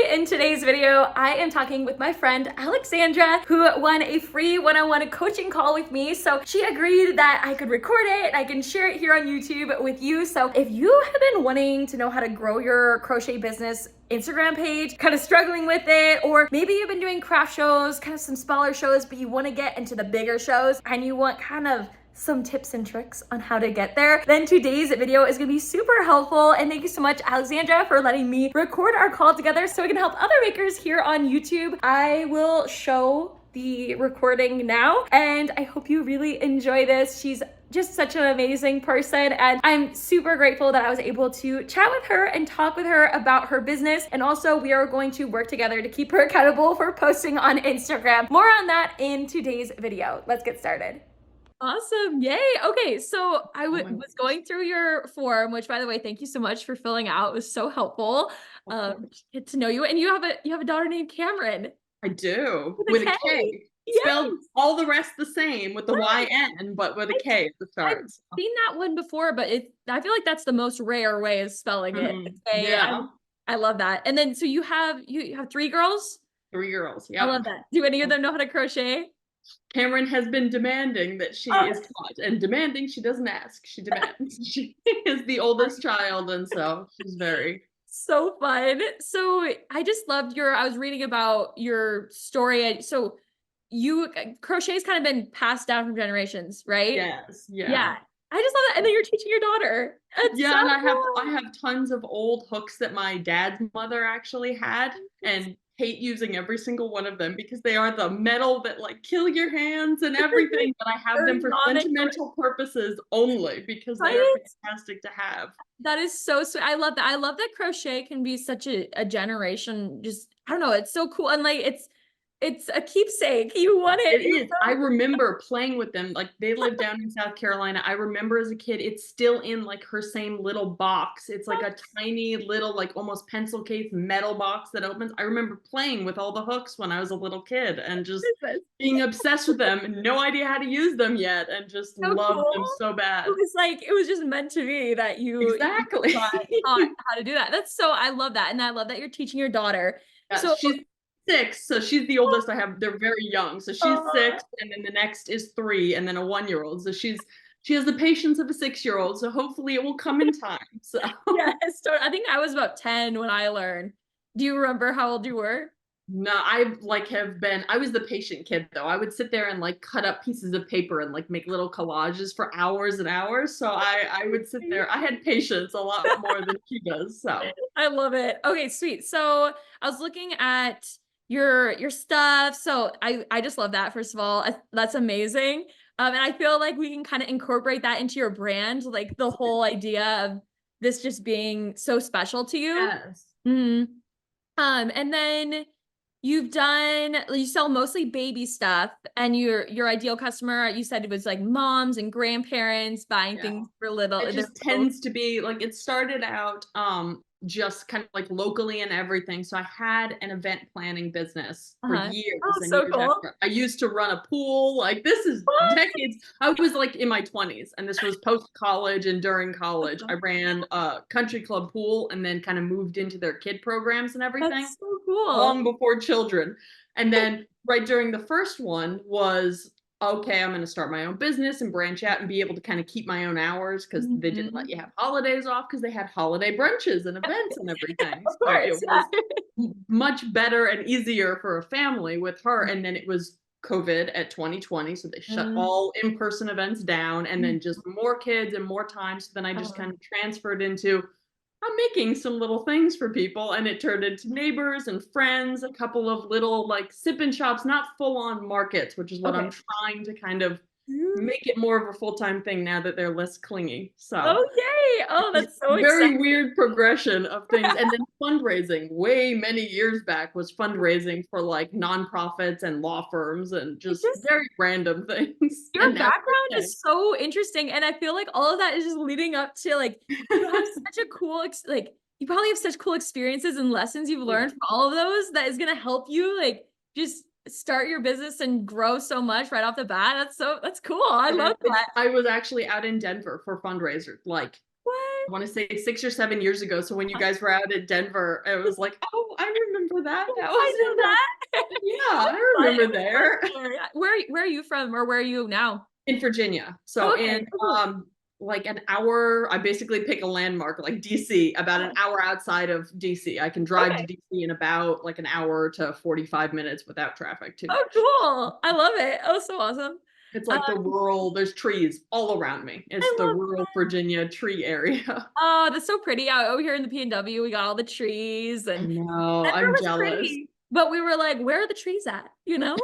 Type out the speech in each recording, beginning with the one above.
In today's video, I am talking with my friend Alexandra, who won a free one-on-one coaching call with me. So she agreed that I could record it and I can share it here on YouTube with you. So if you have been wanting to know how to grow your crochet business Instagram page, kind of struggling with it, or maybe you've been doing craft shows, kind of some smaller shows, but you want to get into the bigger shows and you want kind of some tips and tricks on how to get there, then today's video is gonna be super helpful. And thank you so much, Alexandra, for letting me record our call together so we can help other makers here on YouTube. I will show the recording now, and I hope you really enjoy this. She's just such an amazing person, and I'm super grateful that I was able to chat with her and talk with her about her business. And also, we are going to work together to keep her accountable for posting on Instagram. More on that in today's video. Let's get started. Awesome. Yay. Okay. So I was going through your form, which, by the way, thank you so much for filling out. It was so helpful. Get to know you. And you have a daughter named Camryn. I do. With a K. Yes. Spelled all the rest the same with the YN, but with a K at the start. I've seen that one before, but I feel like that's the most rare way of spelling it. Yeah. I love that. And then so you have 3 girls? 3 girls. Yeah. I love that. Do any of them know how to crochet? Camryn has been demanding that she is taught, and demanding she doesn't ask, she demands. She is the oldest child, and so she's very so fun. So I just loved I was reading about your story. So crochet's kind of been passed down from generations, right? Yes. Yeah. I just love that. And then you're teaching your daughter. That's yeah, so and cool. I have tons of old hooks that my dad's mother actually had, and hate using every single one of them because they are the metal that like kill your hands and everything, but I have them for sentimental purposes only because they are fantastic to have. That is so sweet. I love that. I love that crochet can be such a generation, just, I don't know, it's so cool. And like, it's a keepsake. You want it. It is. I remember playing with them. Like, they live down in South Carolina. I remember as a kid, it's still in like her same little box. It's like a tiny little, like almost pencil case metal box that opens. I remember playing with all the hooks when I was a little kid and just being obsessed with them and no idea how to use them yet, and just loved them so bad. It was just meant to be that you exactly taught how to do that. I love that. And I love that you're teaching your daughter. Yeah, so she's 6, so she's the oldest I have. They're very young, so she's 6, and then the next is 3, and then a 1-year-old. So she has the patience of a 6-year-old, so hopefully it will come in time. So yes, I think I was about 10 when I learned. Do you remember how old you were? No, I was the patient kid though. I would sit there and like cut up pieces of paper and like make little collages for hours and hours. So I would sit there. I had patience a lot more than she does. So I love it. Okay, sweet. So I was looking at your stuff. So I just love that. First of all, that's amazing. And I feel like we can kind of incorporate that into your brand, like the whole idea of this just being so special to you. Yes. Mm-hmm. And then you sell mostly baby stuff, and your ideal customer, you said it was like moms and grandparents buying things for little. It just tends to be like, it started out just kind of like locally and everything. So I had an event planning business for years. Oh, so cool. I used to run a pool. Like, this is decades. I was like in my 20s, and this was post college and during college. I ran a country club pool and then kind of moved into their kid programs and everything. That's so cool. Long before children. And then right during the first one was, okay, I'm going to start my own business and branch out and be able to kind of keep my own hours, because they didn't let you have holidays off because they had holiday brunches and events and everything. Of course, so it was much better and easier for a family with her. And then it was COVID at 2020. So they shut all in-person events down, and then just more kids and more time. So then I just kind of transferred into, I'm making some little things for people, and it turned into neighbors and friends, a couple of little like sip-in shops, not full-on markets, which is what I'm trying to kind of make it more of a full-time thing now that they're less clingy. So yay. Oh, that's so very exciting. weird progression of things. And then fundraising, way many years back, was fundraising for like nonprofits and law firms and just very random things. Your background is so interesting, and I feel like all of that is just leading up to like, you have such a cool you probably have such cool experiences and lessons you've learned from all of those that is going to help you like just start your business and grow so much right off the bat. That's cool. I love that. I was actually out in Denver for fundraiser like want to say 6 or 7 years ago. So when you guys were out at Denver, it was like, oh, I remember that. That I was know in that. yeah, I But it remember was fun there. there. Where are you from, or where are you now? In Virginia. So Oh, okay. in Cool. like an hour, I basically pick a landmark like DC, about an hour outside of DC. I can drive to Okay. DC in about like an hour to 45 minutes without traffic too Oh, much. cool. I love it. Oh, so awesome. It's Uh, like the rural, there's trees all around me. It's I the love rural that. Virginia tree area. Oh, that's so pretty out over here in the PNW. We got all the trees, I and know, Denver I'm was jealous. pretty. But we were like, where are the trees at? You know?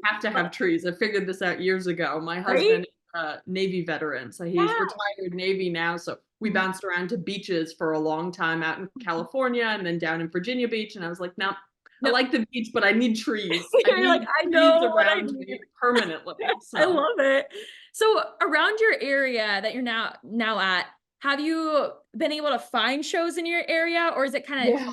Have to have trees. I figured this out years ago. My Right? husband is a Navy veteran, so he's Yeah. retired Navy now. So we Mhm. bounced around to beaches for a long time out in California and then down in Virginia Beach. And I was like, no, I No, like the beach, but I need trees. I you're like, need I trees know what I around need. me permanently. I So love it. So around your area that you're now at, have you been able to find shows in your area, or is it kind of yeah.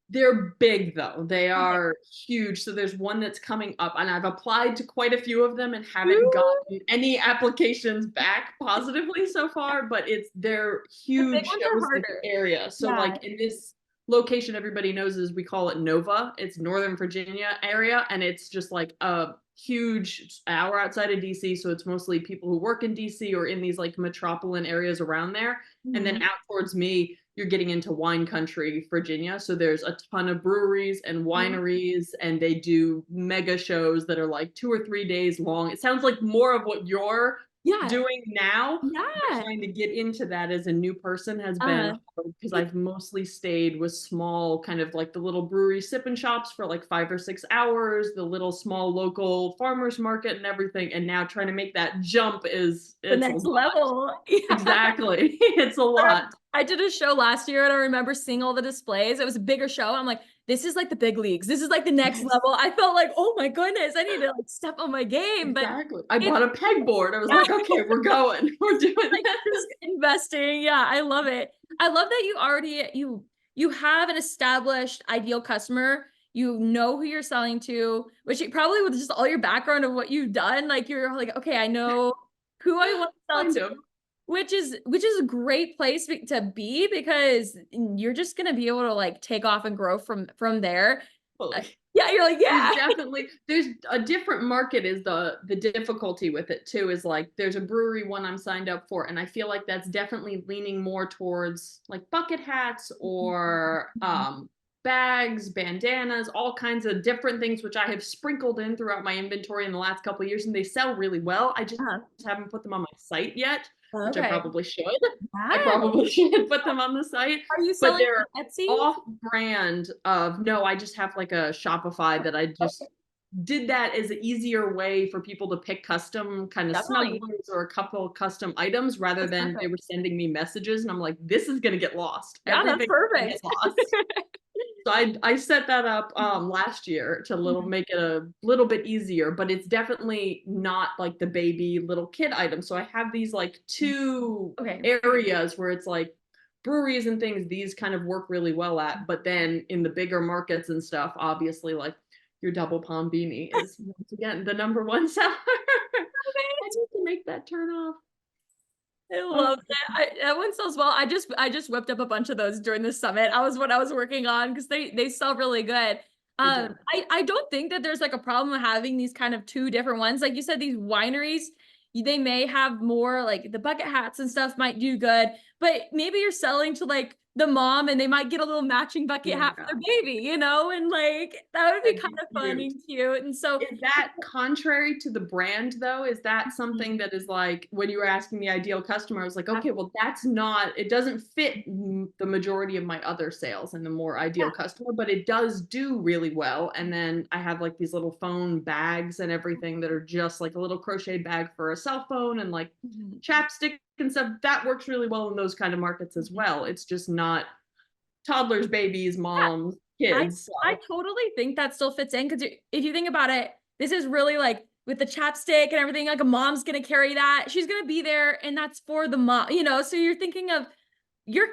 They're big though. They okay? are huge. So there's one that's coming up, and I've applied to quite a few of them and haven't Ooh, gotten any applications back positively so far, but they're the big huge ones are shows in harder. the area. So Yeah. like in this location everybody knows is we call it Nova. It's Northern Virginia area, and it's just like a huge hour outside of DC. So it's mostly people who work in DC or in these like metropolitan areas around there. And then Mhm. out towards me, you're getting into wine country, Virginia. So there's a ton of breweries and Mhm. wineries, and they do mega shows that are like 2 or 3 days long. It sounds like more of what you're Yeah. doing now, but Yeah. trying to get into that as a new person has been Uh, hard because it I've mostly stayed with small, kind of like the little brewery sipping shops for like 5 or 6 hours, the little small local farmers market and everything. And now trying to make that jump the it's a next lot. level. Yeah. Exactly. It's a lot. I did a show last year and I remember seeing all the displays. It was a bigger show. I'm like, this is like the big leagues. This is like the next Yes, level. I felt like, oh my goodness, I need to like step on my game. But exactly. I it's bought a pegboard. I was yeah, like, okay, we're going. We're doing like this. just investing. Yeah, I love it. I love that you have an established ideal customer. You know who you're selling to, which probably with just all your background of what you've done, like you're like, okay, I know who I want to sell Kind to, of. which is a great place to be because you're just gonna be able to like take off and grow from there. Uh, Fully. yeah, you're like, There's yeah. definitely there's a different market is the difficulty with it too is like there's a brewery one I'm signed up for, and I feel like that's definitely leaning more towards like bucket hats or bags, bandanas, all kinds of different things which I have sprinkled in throughout my inventory in the last couple of years, and they sell really well. I just Uh, haven't put them on my site yet, which I okay. probably should. I Yeah. probably should put them on the site, Are you but selling they're on Etsy? off brand of no, I just have like a Shopify that I Okay, just did that as an easier way for people to pick custom kind of definitely. snugglers or a couple custom items rather That's than they perfect. were sending me messages and I'm like, this is gonna get lost. Yeah, that's Everything's gonna get perfect. lost. So I set that up last year to Mhm. make it a little bit easier, but it's definitely not like the baby little kid item. So I have these like two Okay. areas where it's like breweries and things these kind of work really well at, but then in the bigger markets and stuff, obviously like your double palm beanie is once again the number one seller. I need to make that turn off. I Oh, love that. That one sells well. I just whipped up a bunch of those during the summit. I was what I was working on because they sell really good. they do. I don't think that there's like a problem with having these kind of two different ones. Like you said, these wineries, they may have more like the bucket hats and stuff might do good, but maybe you're selling to like the mom and they might get a little matching bucket hat for Yeah, their baby, and like that would be that'd kind be of fun cute. and cute. And so Is that contrary to the brand though? Is that something that is like when you were asking the ideal customer, I was like, okay, well, that's not, it doesn't fit the majority of my other sales and the more ideal customer, but it does do really well. And then I have like these little phone bags and everything that are just like a little crochet bag for a cell phone and like yeah. chapstick and stuff. That works really well in those kind of markets as well. It's just not toddlers, babies, moms, I kids. I So totally think that still fits in because if you think about it, this is really like with the chapstick and everything, like a mom's gonna carry that. She's gonna be there, and that's for the mom. So you're thinking of your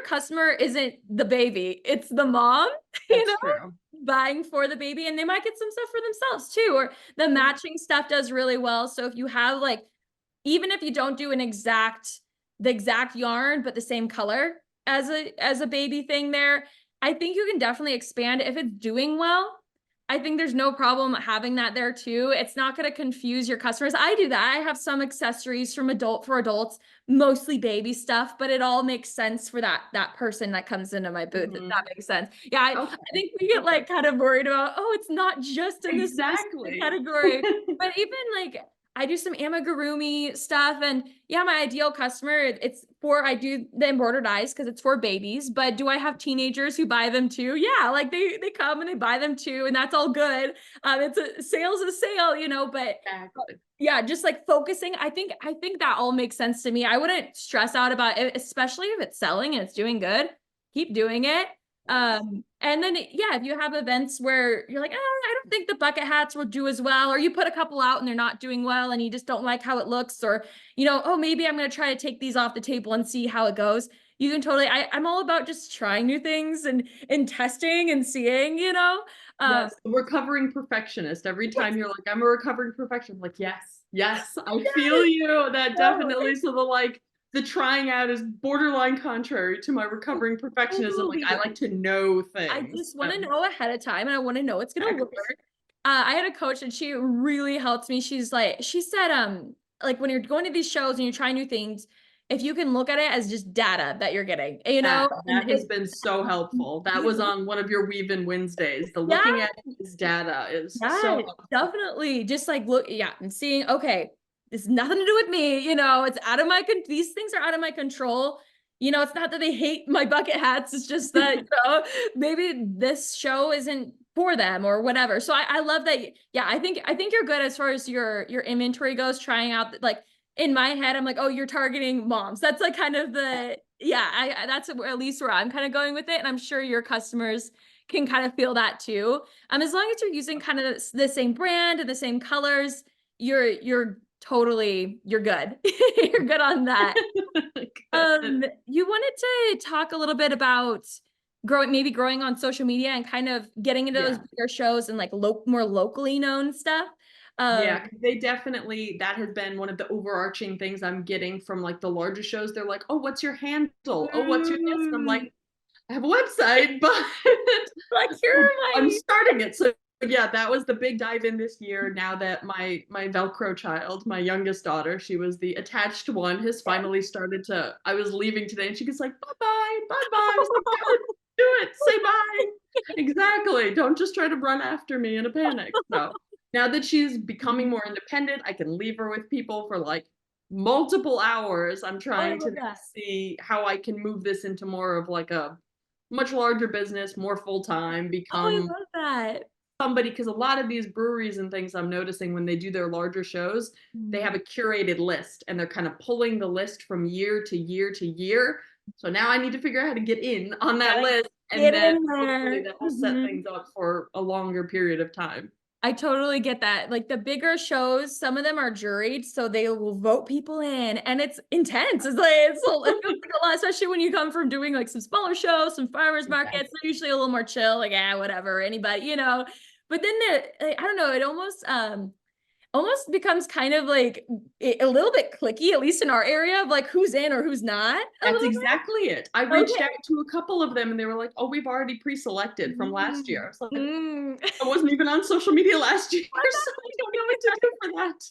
customer isn't the baby, it's the mom, you that's know, true. buying for the baby, and they might get some stuff for themselves too, or the Yeah. matching stuff does really well. So if you have like, even if you don't do an exact the exact yarn, but the same color as a baby thing there. I think you can definitely expand if it's doing well. I think there's no problem having that there too. It's not going to confuse your customers. I do that. I have some accessories for adults, mostly baby stuff, but it all makes sense for that person that comes into my booth. If that makes sense. Yeah, I think we get like kind of worried about, oh, it's not just in this category, but even like I do some amigurumi stuff, and yeah, my ideal customer, it's for, I do the embroidered eyes because it's for babies, but do I have teenagers who buy them too? Yeah, like they come and they buy them too, and that's all good. It's a sale's a sale, you know, but yeah, just like focusing. I think that all makes sense to me. I wouldn't stress out about it, especially if it's selling and it's doing good. Keep doing it. And then yeah, if you have events where you're like, oh, I don't think the bucket hats will do as well, or you put a couple out and they're not doing well and you just don't like how it looks, or you know, oh, maybe I'm going to try to take these off the table and see how it goes. You can totally, I'm all about just trying new things and testing and seeing, you know. Yes, the recovering perfectionist. Every time you're like, I'm a recovering perfectionist, I'm like, yes, I feel you. That definitely, so the trying out is borderline contrary to my recovering perfectionism. Like, I like to know things. I just want to know ahead of time, and I want to know it's going to work. I had a coach and she really helped me. She said, like when you're going to these shows and you're trying new things, if you can look at it as just data that you're getting, you know, that has been so helpful. That was on one of your Weave In Wednesdays. The looking at this data is so helpful. Definitely just like and seeing, okay, it's nothing to do with me, you know, it's out of my these things are out of my control. You know, it's not that they hate my bucket hats. It's just that, you know, maybe this show isn't for them or whatever. So I love that. Yeah, I think you're good as far as your inventory goes, trying out, like in my head, I'm like, oh, you're targeting moms. That's like kind of that's at least where I'm kind of going with it. And I'm sure your customers can kind of feel that too. As long as you're using kind of the same brand and the same colors, you're good. You're good on that. You wanted to talk a little bit about growing on social media and kind of getting into those bigger shows and like more locally known stuff. Yeah, they definitely, that has been one of the overarching things I'm getting from like the larger shows. They're like, oh, what's your handle? Oh, what's your this? And I'm like, I have a website, but like I'm starting it. So yeah, that was the big dive in this year. Now that my Velcro child, my youngest daughter, she was the attached one, has finally started to, I was leaving today and she was like, bye-bye. I was like, do it, say bye. Exactly. Don't just try to run after me in a panic. So now that she's becoming more independent, I can leave her with people for like multiple hours. I'm trying to see how I can move this into more of like a much larger business, more full-time, become somebody, because a lot of these breweries and things I'm noticing when they do their larger shows, they have a curated list and they're kind of pulling the list from year to year to year. So now I need to figure out how to get in on that list, and then hopefully that will set things up for a longer period of time. I totally get that. Like the bigger shows, some of them are juried, so they will vote people in, and it's intense. It feels like a lot, especially when you come from doing like some smaller shows, some farmers markets. They're usually a little more chill, like whatever, anybody, you know. But then I don't know, it almost becomes kind of like a little bit cliquey, at least in our area, of like who's in or who's not. That's exactly it. I reached out to a couple of them and they were like, oh, we've already pre-selected from last year. I was like, I wasn't even on social media last year, so I don't know what to do for that.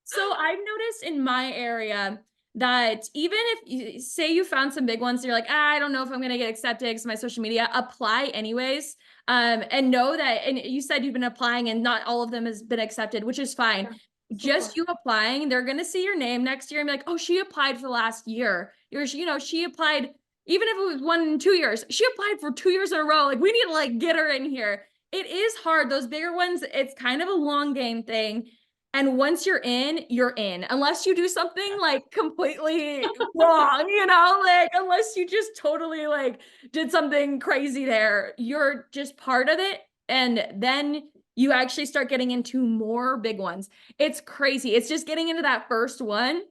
So I've noticed in my area that even if you say you found some big ones, you're like, I don't know if I'm going to get accepted because my social media, apply anyways. And know that, and you said you've been applying and not all of them has been accepted, which is fine. Just you applying, they're going to see your name next year and be like, oh, she applied for last year. She applied, even if it was 1 and 2 years, she applied for 2 years in a row. Like we need to like get her in here. It is hard. Those bigger ones, it's kind of a long game thing. And once you're in, unless you do something like completely wrong, you know, like unless you just totally like did something crazy there, you're just part of it. And then you actually start getting into more big ones. It's crazy. It's just getting into that first one.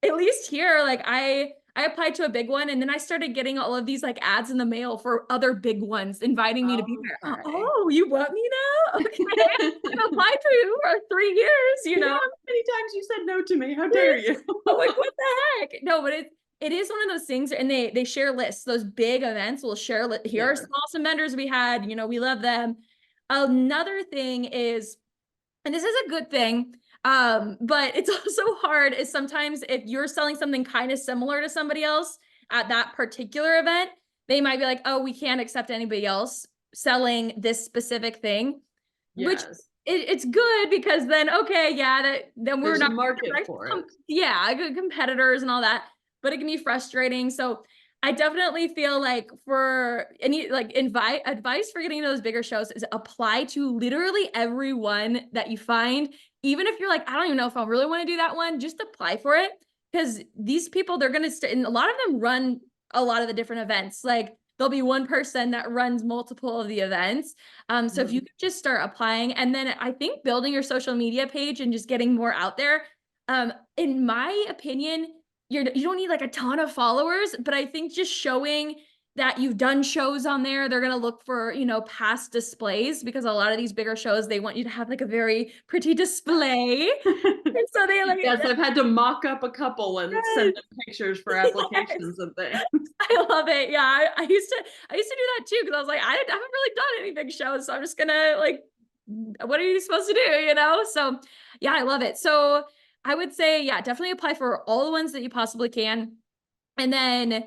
At least here, like I applied to a big one and then I started getting all of these like ads in the mail for other big ones inviting me to be there. Oh, you want me now? Okay. I've applied for you for 3 years, you know. How many times you said no to me? How dare you? I'm like, what the heck? No, but it is one of those things, and they share lists. Those big events will share here are some awesome vendors we had, you know, we love them. Another thing is, and this is a good thing, but it's also hard, is sometimes if you're selling something kind of similar to somebody else at that particular event, they might be like, oh, we can't accept anybody else selling this specific thing, which it's good, because then, okay, yeah, then we're There's not a market for it. Yeah, good competitors and all that, but it can be frustrating. So I definitely feel like for any like advice for getting to those bigger shows is apply to literally everyone that you find. Even if you're like, I don't even know if I really want to do that one, just apply for it, because these people, they're going to and a lot of them run a lot of the different events. Like there'll be one person that runs multiple of the events. So if you could just start applying, and then I think building your social media page and just getting more out there, in my opinion, you don't need like a ton of followers, but I think just showing that you've done shows on there, they're going to look for, you know, past displays, because a lot of these bigger shows, they want you to have like a very pretty display. And so they like, yes, I've had to mock up a couple and send them pictures for applications and things. I love it. Yeah, I used to do that too, because I was like, I haven't really done any big shows, so I'm just gonna like, what are you supposed to do, you know? So yeah, I love it. So I would say, yeah, definitely apply for all the ones that you possibly can. And then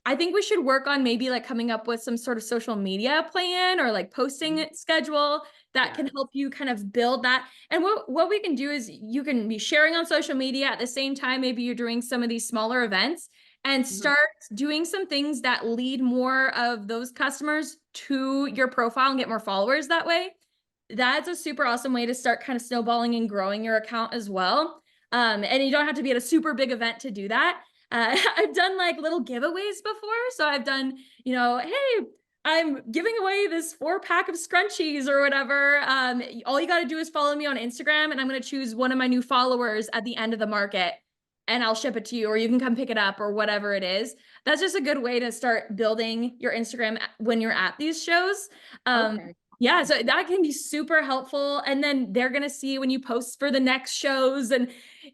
I think we should work on maybe like coming up with some sort of social media plan or like posting schedule that can help you kind of build that. And what we can do is you can be sharing on social media at the same time. Maybe you're doing some of these smaller events, and start doing some things that lead more of those customers to your profile and get more followers that way. That's a super awesome way to start kind of snowballing and growing your account as well. And you don't have to be at a super big event to do that. I've done like little giveaways before. So I've done, you know, hey, I'm giving away this 4-pack of scrunchies or whatever. All you got to do is follow me on Instagram, and I'm going to choose one of my new followers at the end of the market, and I'll ship it to you, or you can come pick it up, or whatever it is. That's just a good way to start building your Instagram when you're at these shows. Yeah, so that can be super helpful. And then they're going to see when you post for the next shows, and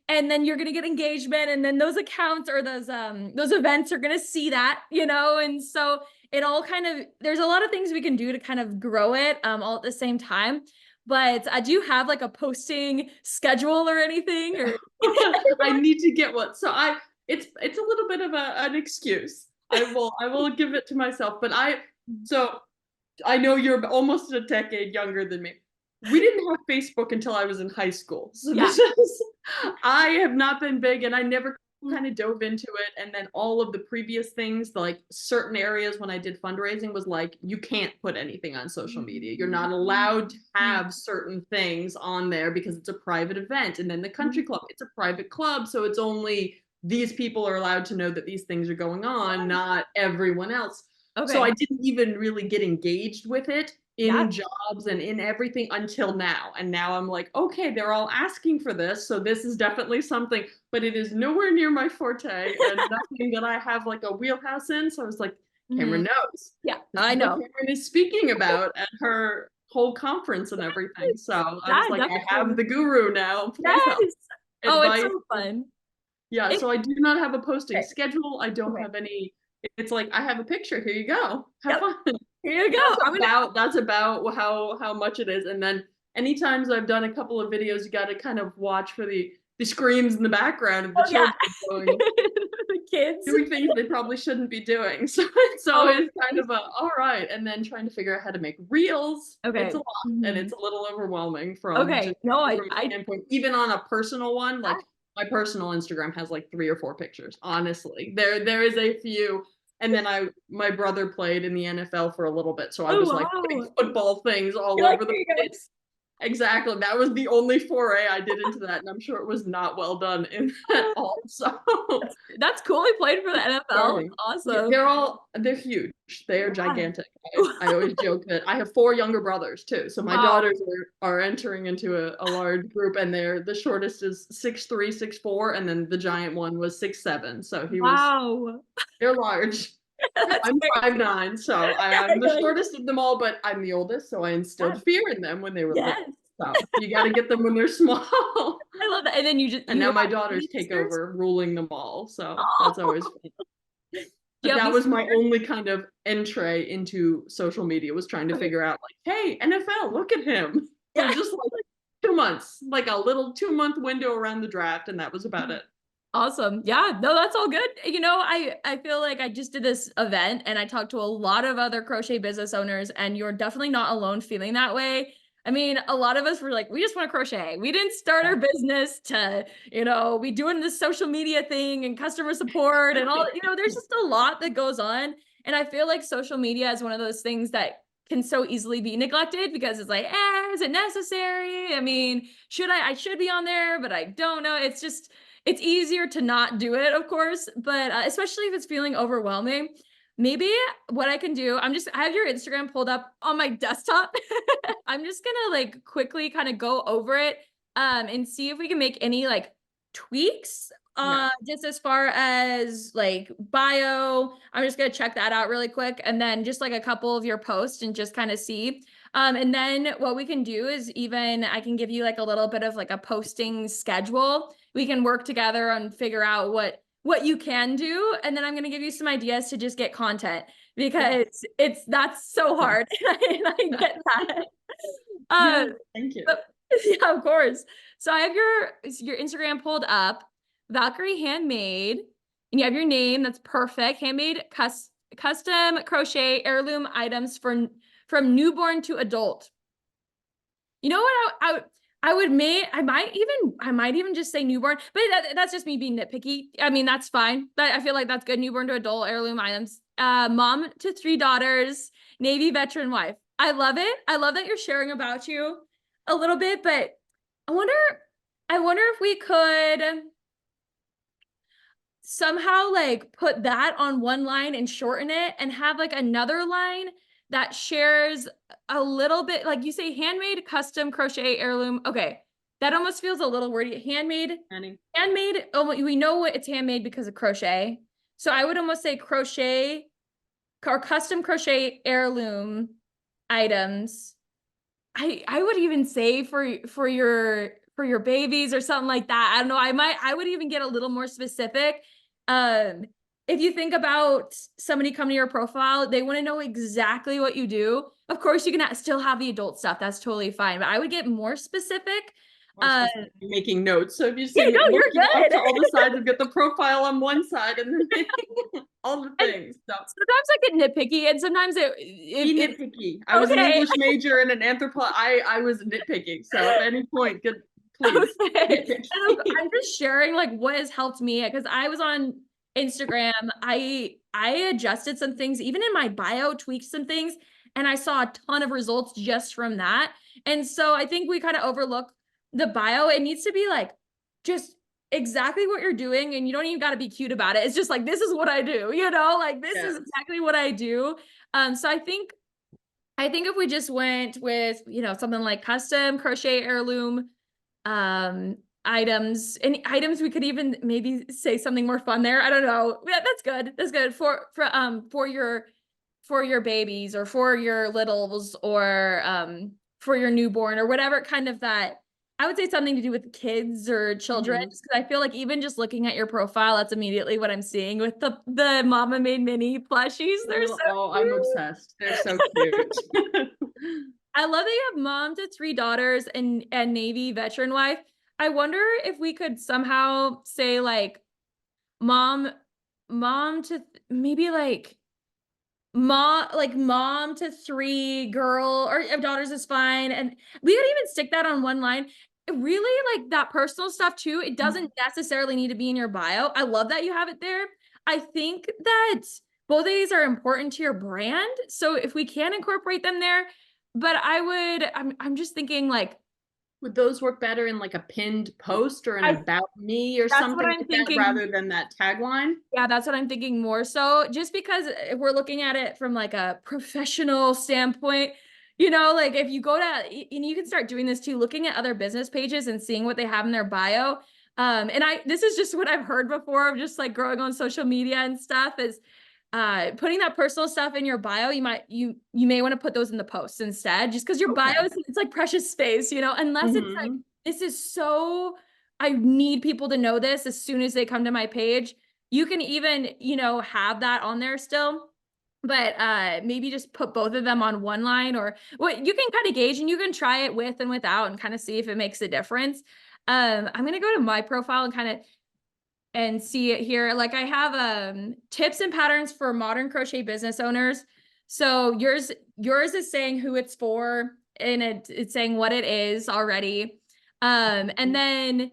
then you're going to get engagement, and then those accounts or those events are going to see that, you know. And so it all kind of, there's a lot of things we can do to kind of grow it all at the same time. But do you have like a posting schedule or anything? Or I need to get one. So it's a little bit of an excuse. I will give it to myself, but I know you're almost a decade younger than me. We didn't have Facebook until I was in high school. So I have not been big, and I never kind of dove into it. And then all of the previous things, like certain areas when I did fundraising, was like, you can't put anything on social media. You're not allowed to have certain things on there because it's a private event. And then the country club, it's a private club. So it's only these people are allowed to know that these things are going on, not everyone else. So I didn't even really get engaged with it in jobs and in everything until now. And now I'm like, okay, they're all asking for this. So this is definitely something, but it is nowhere near my forte and nothing that I have like a wheelhouse in. So I was like, Camryn knows. Yeah, I know. Camryn is speaking about at her whole conference and everything. So I was like, I have the guru now. Oh, it's so fun. Yeah, so I do not have a posting schedule. I don't have any. It's like, I have a picture. Here you go. Have fun. Here you go. That's about how much it is. And then anytime I've done a couple of videos, you got to kind of watch for the screams in the background of the children going, the kids doing things they probably shouldn't be doing. So it's kind of all right. And then trying to figure out how to make reels. It's a lot, and it's a little overwhelming from standpoint. Even on a personal one, like my personal Instagram has like 3 or 4 pictures. Honestly, there is a few. And then my brother played in the NFL for a little bit, so I was like putting football things all over the place. Exactly. That was the only foray I did into that, and I'm sure it was not well done in at all. So that's cool. He played for the NFL. Awesome. They're huge. They are gigantic. I always joke that I have 4 younger brothers too. So my daughters are entering into a large group, and the shortest is 6'3", 6'4", and then the giant one was 6'7". So he was. They're large. I'm 5'9", so I'm the shortest of them all, but I'm the oldest, so I instilled fear in them when they were little. So you got to get them when they're small. I love that. And then And you now my have daughters any take sisters? over ruling them all. So that's Oh, always fun. do you But have that any was my sisters? only kind of entree into social media, was trying to Okay. figure out like, hey, NFL, look at him. It Yeah. was just like 2 months, like a little 2 month window around the draft, and that was about it. Awesome. Yeah, no, that's all good. You know, I feel like I just did this event and I talked to a lot of other crochet business owners, and you're definitely not alone feeling that way. I mean, a lot of us were like, we just want to crochet. We didn't start our business to, be doing this social media thing and customer support and all, there's just a lot that goes on. And I feel like social media is one of those things that can so easily be neglected because it's like, is it necessary? I mean, I should be on there, but I don't know. It's easier to not do it, of course, but especially if it's feeling overwhelming. Maybe what I can do, I have your Instagram pulled up on my desktop. I'm just gonna like quickly kind of go over it and see if we can make any like tweaks Yeah. just as far as like bio. I'm just gonna check that out really quick, and then just like a couple of your posts and just kind of see. And then what we can do is even I can give you like a little bit of like a posting schedule. We can work together and figure out what you can do, and then I'm going to give you some ideas to just get content because that's so hard. And I get that. Yeah, uh thank you. but yeah, of course. So I have your Instagram pulled up, Valkyrie Handmade, and you have your name. That's perfect. Handmade custom crochet heirloom items from newborn to adult. You know what I would make, I might even just say newborn, but that's just me being nitpicky. I mean, that's fine. But I feel like that's good. Newborn to adult heirloom items. Mom to 3 daughters, Navy veteran wife. I love it. I love that you're sharing about you a little bit, but I wonder if we could somehow like put that on one line and shorten it and have like another line that shares a little bit, like you say handmade custom crochet heirloom. Okay, that almost feels a little wordy. Handmade, oh, we know what it's handmade because of crochet, so I would almost say crochet or custom crochet heirloom items. I would even say for your babies or something like that. I don't know. I would even get a little more specific. Um, if you think about somebody coming to your profile, they want to know exactly what you do. Of course, you can still have the adult stuff. That's totally fine. But I would get more specific. Making notes. So if you Yeah, see me no, you're looking up good. to all the sides, I've got the profile on one side and then all the And things. So sometimes I get nitpicky, and sometimes be it nitpicky. I was an okay. English major and an I was nitpicky. So at any point, good, please. Okay. And Nitpicky. I'm just sharing like what has helped me because I was on Instagram. I adjusted some things, even in my bio, tweaked some things, and I saw a ton of results just from that. And so I think we kind of overlook the bio. It needs to be like just exactly what you're doing, and you don't even got to be cute about it. It's just like this is what I do, like this is Yes. exactly what I do. So I think if we just went with, something like custom crochet heirloom um items, any items, we could even maybe say something more fun there. I don't know. Yeah, that's good. That's good for your babies or for your littles or for your newborn or whatever kind of that. I would say something to do with kids or children, Mhm. just because I feel like even just looking at your profile, that's immediately what I'm seeing with the Mama Made Mini plushies. They're so Oh, I'm cute. obsessed. They're so cute. I love that you have mom to 3 daughters and Navy veteran wife. I wonder if we could somehow say like mom, mom to maybe mom to 3 girl or if daughters is fine. And we could even stick that on one line. Really like that personal stuff too. It doesn't necessarily need to be in your bio. I love that you have it there. I think that both of these are important to your brand. So if we can incorporate them there, but I'm just thinking like, Would those work better in like a pinned post or an I about me or that's what something I'm like that thinking. rather than that tagline? Yeah, that's what I'm thinking more so, just because if we're looking at it from like a professional standpoint, like if you go to, and you can start doing this too, looking at other business pages and seeing what they have in their bio. And this is just what I've heard before of just like growing on social media and stuff is putting that personal stuff in your bio. You may want to put those in the posts instead, just because your bio Okay. it's like precious space, unless it's like, Mhm. this is so I need people to know this as soon as they come to my page. You can even, you know, have that on there still, but maybe just put both of them on one line, or what you can kind of gauge, and you can try it with and without and kind of see if it makes a difference. I'm going to go to my profile and kind of and see it here. Like I have tips and patterns for modern crochet business owners. So yours is saying who it's for, and it's saying what it is already. And then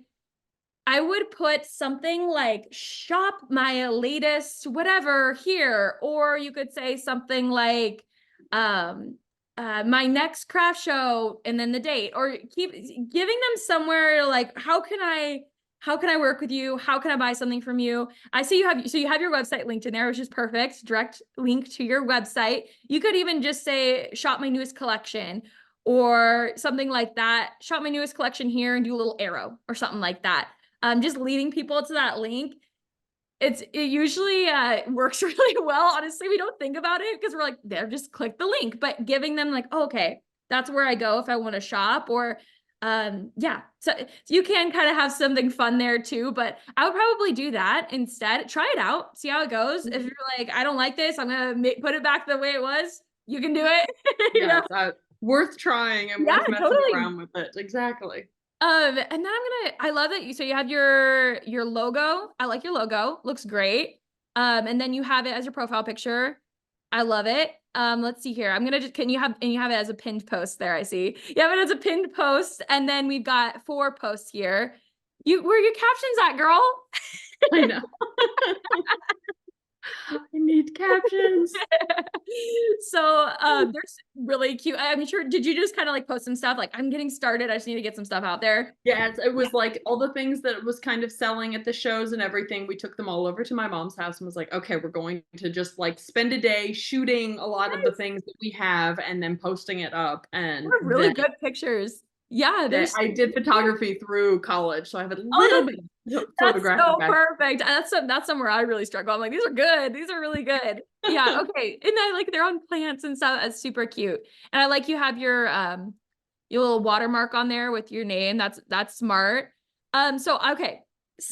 I would put something like shop my latest whatever here, or you could say something like my next craft show and then the date, or keep giving them somewhere like how can I work with you? How can I buy something from you? I see you have your website linked in there, which is perfect. Direct link to your website. You could even just say shop my newest collection or something like that. Shop my newest collection here and do a little arrow or something like that. Just leading people to that link. It usually works really well. Honestly, we don't think about it because we're like, there, just click the link, but giving them like, oh, okay, that's where I go if I want to shop, or yeah. So you can kind of have something fun there too, but I would probably do that instead. Try it out, see how it goes. If you're like, I don't like this, I'm gonna put it back the way it was. You can do it. You know? Worth trying and worth messing around with it. Exactly. And then I love that you have your logo. I like your logo. Looks great. And then you have it as your profile picture. I love it. Let's see here. I'm gonna just you have it as a pinned post there. I see. You have it as a pinned post, and then we've got 4 posts here. Where are your captions at, girl? I know. I need captions. So there's really cute. I'm sure, did you just kind of like post some stuff like, I'm getting started, I just need to get some stuff out there? Yeah, it was like all the things that was kind of selling at the shows and everything. We took them all over to my mom's house and was like, okay, we're going to just like spend a day shooting a lot of the things that we have and then posting it up. And really good pictures. Yeah, I did photography through college, so I have a little bit of photographic background. Perfect. That's somewhere I really struggle. I'm like, these are good. These are really good. Yeah. Okay. And I like their own plants and stuff. That's super cute. And I like you have your little watermark on there with your name. That's smart. So okay.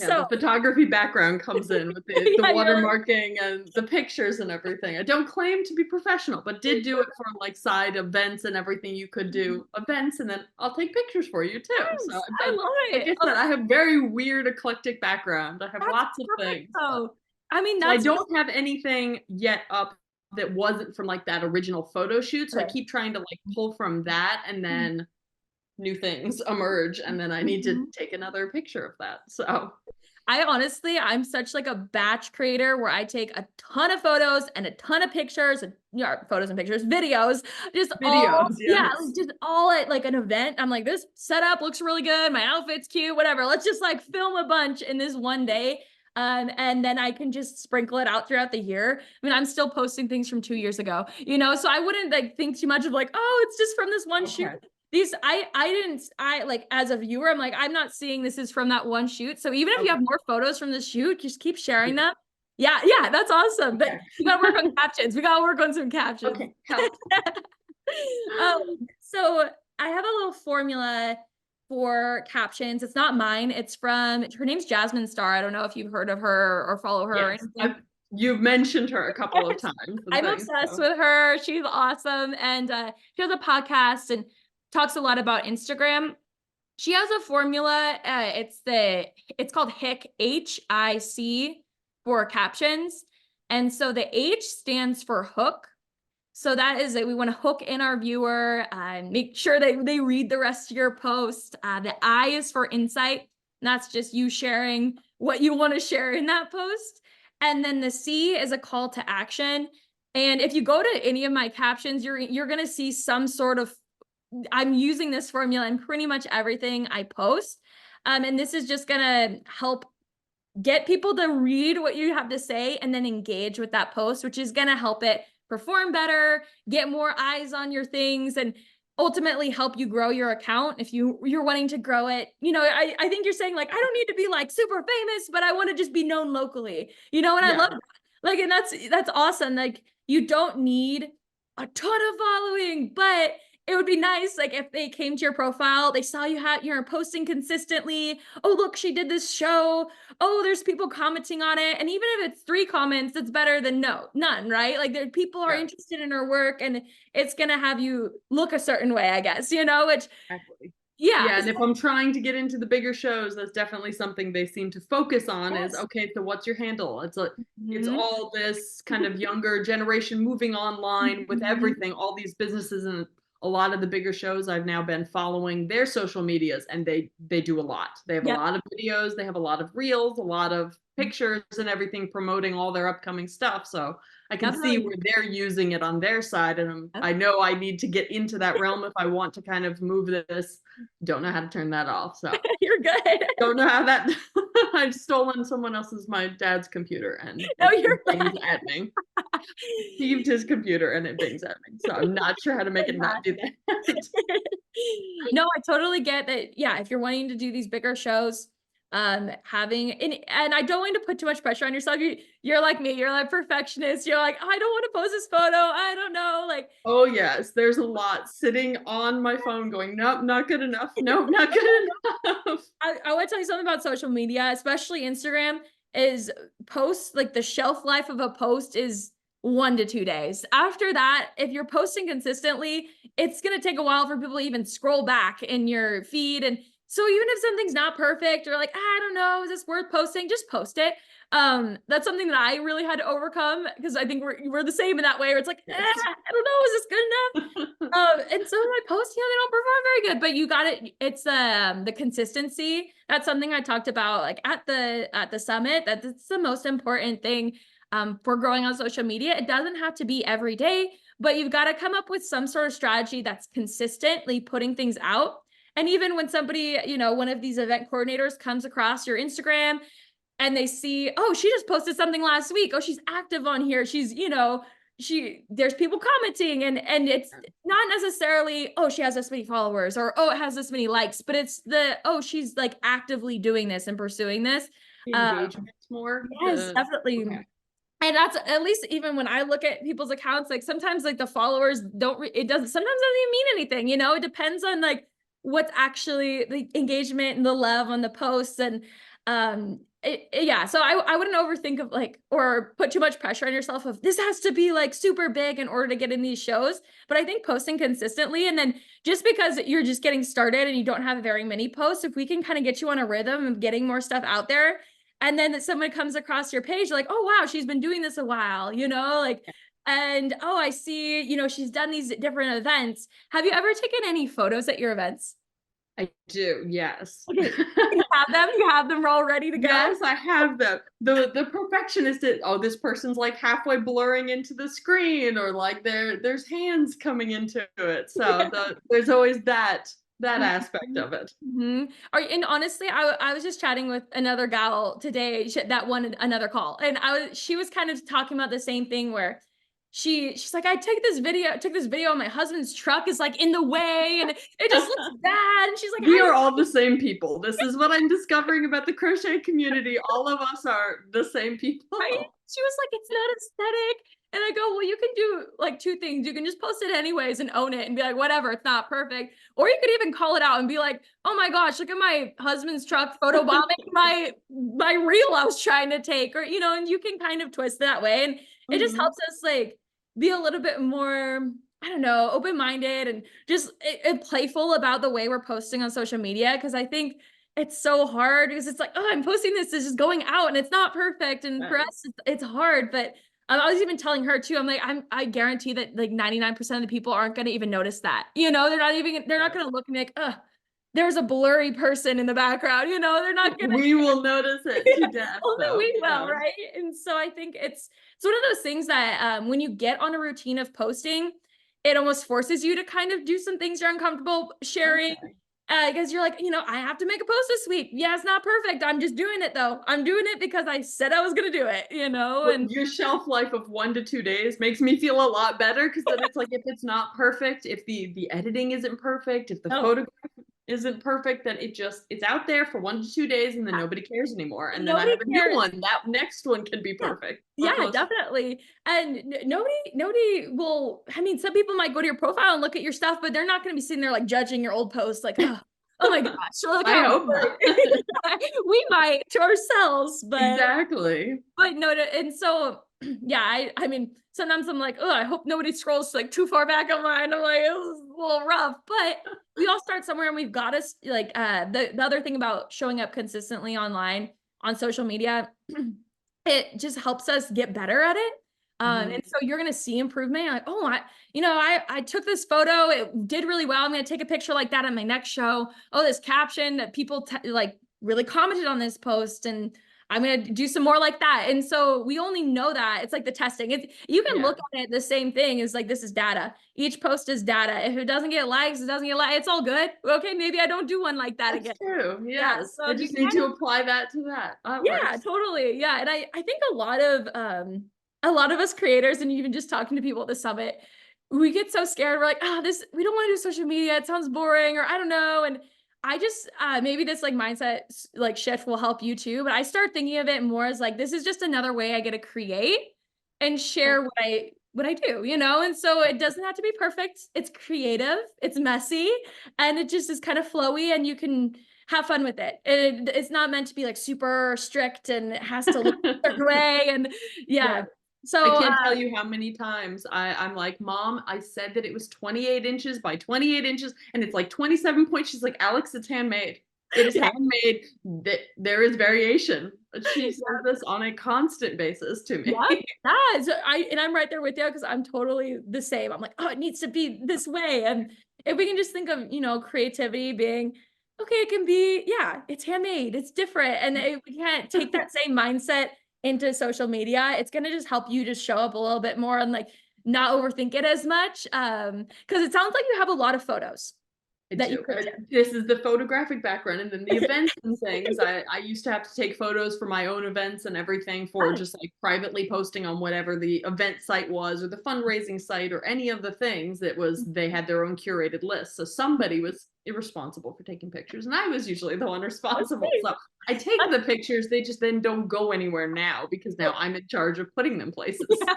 Yeah, so the photography background comes in with the watermarking and the pictures and everything. I don't claim to be professional, but did do it for like side events and everything. You could do events and then I'll take pictures for you too. Yes, so I love it. Like I said, I have very weird eclectic background. I have lots of things. I mean, so I don't have anything yet up that wasn't from like that original photo shoot. So I keep trying to like pull from that, and then new things emerge, and then I need to take another picture of that. So I'm such like a batch creator where I take a ton of photos and a ton of pictures, and photos and pictures, videos, just all at like an event. I'm like, this setup looks really good, my outfit's cute, whatever, let's just like film a bunch in this one day. And then I can just sprinkle it out throughout the year. I mean, I'm still posting things from 2 years ago, so I wouldn't like think too much of like, oh, it's just from this one shoot. I like, as a viewer, I'm like, I'm not seeing this is from that one shoot. So even if you have more photos from the shoot, just keep sharing them. Yeah, that's awesome. But we gotta work on captions. We gotta work on some captions. Okay. So I have a little formula for captions. It's not mine. It's from, her name's Jasmine Star. I don't know if you've heard of her or follow her. Yes, you've mentioned her a couple of times. I'm obsessed with her. She's awesome. And she has a podcast and talks a lot about Instagram. She has a formula. It's called HIC, HIC, for captions. And so the H stands for hook. So that is that we want to hook in our viewer and make sure that they read the rest of your post. The I is for insight. And that's just you sharing what you want to share in that post. And then the C is a call to action. And if you go to any of my captions, you're going to see some sort of, I'm using this formula in pretty much everything I post. And this is just going to help get people to read what you have to say and then engage with that post, which is going to help it perform better, get more eyes on your things, and ultimately help you grow your account. If you're wanting to grow it, I think you're saying like, I don't need to be like super famous, but I want to just be known locally, and I love that. Like, and that's awesome. Like, you don't need a ton of following, but it would be nice, like, if they came to your profile, they saw you're posting consistently. Oh, look, she did this show. Oh, there's people commenting on it. And even if it's 3 comments, it's better than none, right? Like, there people are Yeah, interested in her work, and it's gonna have you look a certain way, I guess, which, exactly. yeah. Yeah, and if I'm trying to get into the bigger shows, that's definitely something they seem to focus on is, Yes. okay, so what's your handle? It's Mhm. all this kind of younger generation moving online with Mhm. everything, all these businesses and a lot of the bigger shows I've now been following their social medias and they do a lot. They have a Yep. lot of videos, they have a lot of reels, a lot of pictures and everything promoting all their upcoming stuff. So I can see Definitely. where they're using it on their side and Yep. I know I need to get into that realm if I want to kind of move this. Don't know how to turn that off. So You're good. don't know how that I've stolen someone else's my dad's computer and No, it you're bings fine. at me. Thieved his computer and it bings at me. So I'm not sure how to make it not do that. No, I totally get that. Yeah, if you're wanting to do these bigger shows, having and I don't want to put too much pressure on yourself. You're like me, you're like perfectionist. You're like, I don't want to post this photo. I don't know. Like, Oh yes, there's a lot sitting on my phone going, nope, not good enough. Nope, not good enough. I want to tell you something about social media, especially Instagram, is posts like the shelf life of a post is 1 to 2 days. After that, if you're posting consistently, it's gonna take a while for people to even scroll back in your feed. And so even if something's not perfect or like, I don't know, is this worth posting? Just post it. That's something that I really had to overcome because I think we're the same in that way where it's like, Yes. I don't know, is this good enough? And some of my posts, they don't perform very good, but you got it. It's the consistency. That's something I talked about like at the summit. That's the most important thing for growing on social media. It doesn't have to be every day, but you've got to come up with some sort of strategy that's consistently putting things out. And even when somebody, one of these event coordinators comes across your Instagram and they see, oh, she just posted something last week. Oh, she's active on here. She's, there's people commenting and it's not necessarily, oh, she has this many followers or, oh, it has this many likes, but it's oh, she's like actively doing this and pursuing this. Engagement more. Yes, definitely. Okay. And that's at least even when I look at people's accounts, like sometimes like the followers it doesn't, sometimes it doesn't even mean anything, it depends on like what's actually the engagement and the love on the posts. And yeah, so I wouldn't overthink of like, or put too much pressure on yourself of this has to be like super big in order to get in these shows. But I think posting consistently, and then just because you're just getting started and you don't have very many posts, if we can kind of get you on a rhythm of getting more stuff out there, and then that someone comes across your page like, oh wow, she's been doing this a while, like, and oh, I see, she's done these different events. Have you ever taken any photos at your events? I do, yes. Okay. You have them all ready to go. Yes, I have them. The perfectionist is, oh, this person's like halfway blurring into the screen, or like there's hands coming into it. So there's always that aspect of it. Mm-hmm. And honestly, I was just chatting with another gal today that won another call, and she was kind of talking about the same thing where she's like, I took this video and my husband's truck is like in the way and it just looks bad. And she's like, We are all the same people. This is what I'm discovering about the crochet community. All of us are the same people. right? She was like, it's not aesthetic. And I go, well, you can do like 2 things. You can just post it anyways and own it and be like, whatever, it's not perfect. Or you could even call it out and be like, oh my gosh, look at my husband's truck photobombing my reel I was trying to take. Or, and you can kind of twist that way. And it just helps us like be a little bit more, I don't know, open-minded and just playful about the way we're posting on social media. Cause I think it's so hard because it's like, oh, I'm posting this is going out and it's not perfect. And for Right. us, it's hard. But I was even telling her too, I'm like, I guarantee that like 99% of the people aren't going to even notice that, they're not going to look and be like, oh, there's a blurry person in the background, they're not going to. We will notice it to death, Only though. we will, Yeah. right? And so I think it's one of those things that when you get on a routine of posting, it almost forces you to kind of do some things you're uncomfortable sharing. Okay. Because you're like, I have to make a post this week. Yeah, it's not perfect. I'm just doing it though. I'm doing it because I said I was going to do it, and Your shelf life of 1 to 2 days makes me feel a lot better because then it's like if it's not perfect, if the editing isn't perfect, if the oh, photograph isn't perfect, then it's out there for 1 to 2 days and then nobody cares anymore. And then I Nobody have a new cares. one. That next one can be Yeah. perfect or Yeah, close. definitely. And nobody will, I mean, some people might go to your profile and look at your stuff, but they're not going to be sitting there like judging your old posts, like, oh my gosh, look I how hope not. we might to ourselves, Exactly. but no, and so yeah, I mean, sometimes I'm like, oh, I hope nobody scrolls like too far back on mine. I'm like, it was a little rough, but we all start somewhere, and we've got to like the other thing about showing up consistently online on social media, it just helps us get better at it. And so you're gonna see improvement. You're like, oh, I took this photo, it did really well. I'm gonna take a picture like that on my next show. Oh, this caption that people like really commented on this post, and I'm gonna do some more like that. And so we only know that it's like the testing. You can look at it the same thing as like, this is data. Each post is data. If it doesn't get likes, it doesn't get likes. It's all good. Okay, maybe I don't do one like that again. That's true. Yeah. Yes. So I you just need kind to of, apply that to that. That yeah, works. totally. Yeah. And I think a lot of us creators, and even just talking to people at the summit, we get so scared. We're like, we don't want to do social media. It sounds boring, or I don't know. And I just, maybe this like mindset like shift will help you too. But I start thinking of it more as like, this is just another way I get to create and share what I do, And so it doesn't have to be perfect. It's creative, it's messy, and it just is kind of flowy, and you can have fun with it. It's not meant to be like super strict and it has to look a certain way. And yeah. Yeah. I So can't tell you how many times I'm like, Mom, I said that it was 28 inches by 28 inches and it's like 27 points. She's like, Alex, it's handmade. It is yeah. handmade. There is variation. She says this on a constant basis to me. Yeah. So I'm right there with you, because I'm totally the same. I'm like, oh, it needs to be this way. And if we can just think of, creativity being, okay, it can be, yeah, it's handmade, it's different. And if we can't take that same mindset into social media, it's going to just help you just show up a little bit more and like not overthink it as much. Because it sounds like you have a lot of photos that you could do. This is the photographic background, and then the events and things. I used to have to take photos for my own events and everything, for just like privately posting on whatever the event site was, or the fundraising site, or any of the things that was, they had their own curated list. So somebody was irresponsible for taking pictures, and I was usually the one responsible. So I take the pictures, they just then don't go anywhere now, because now I'm in charge of putting them places. Yeah,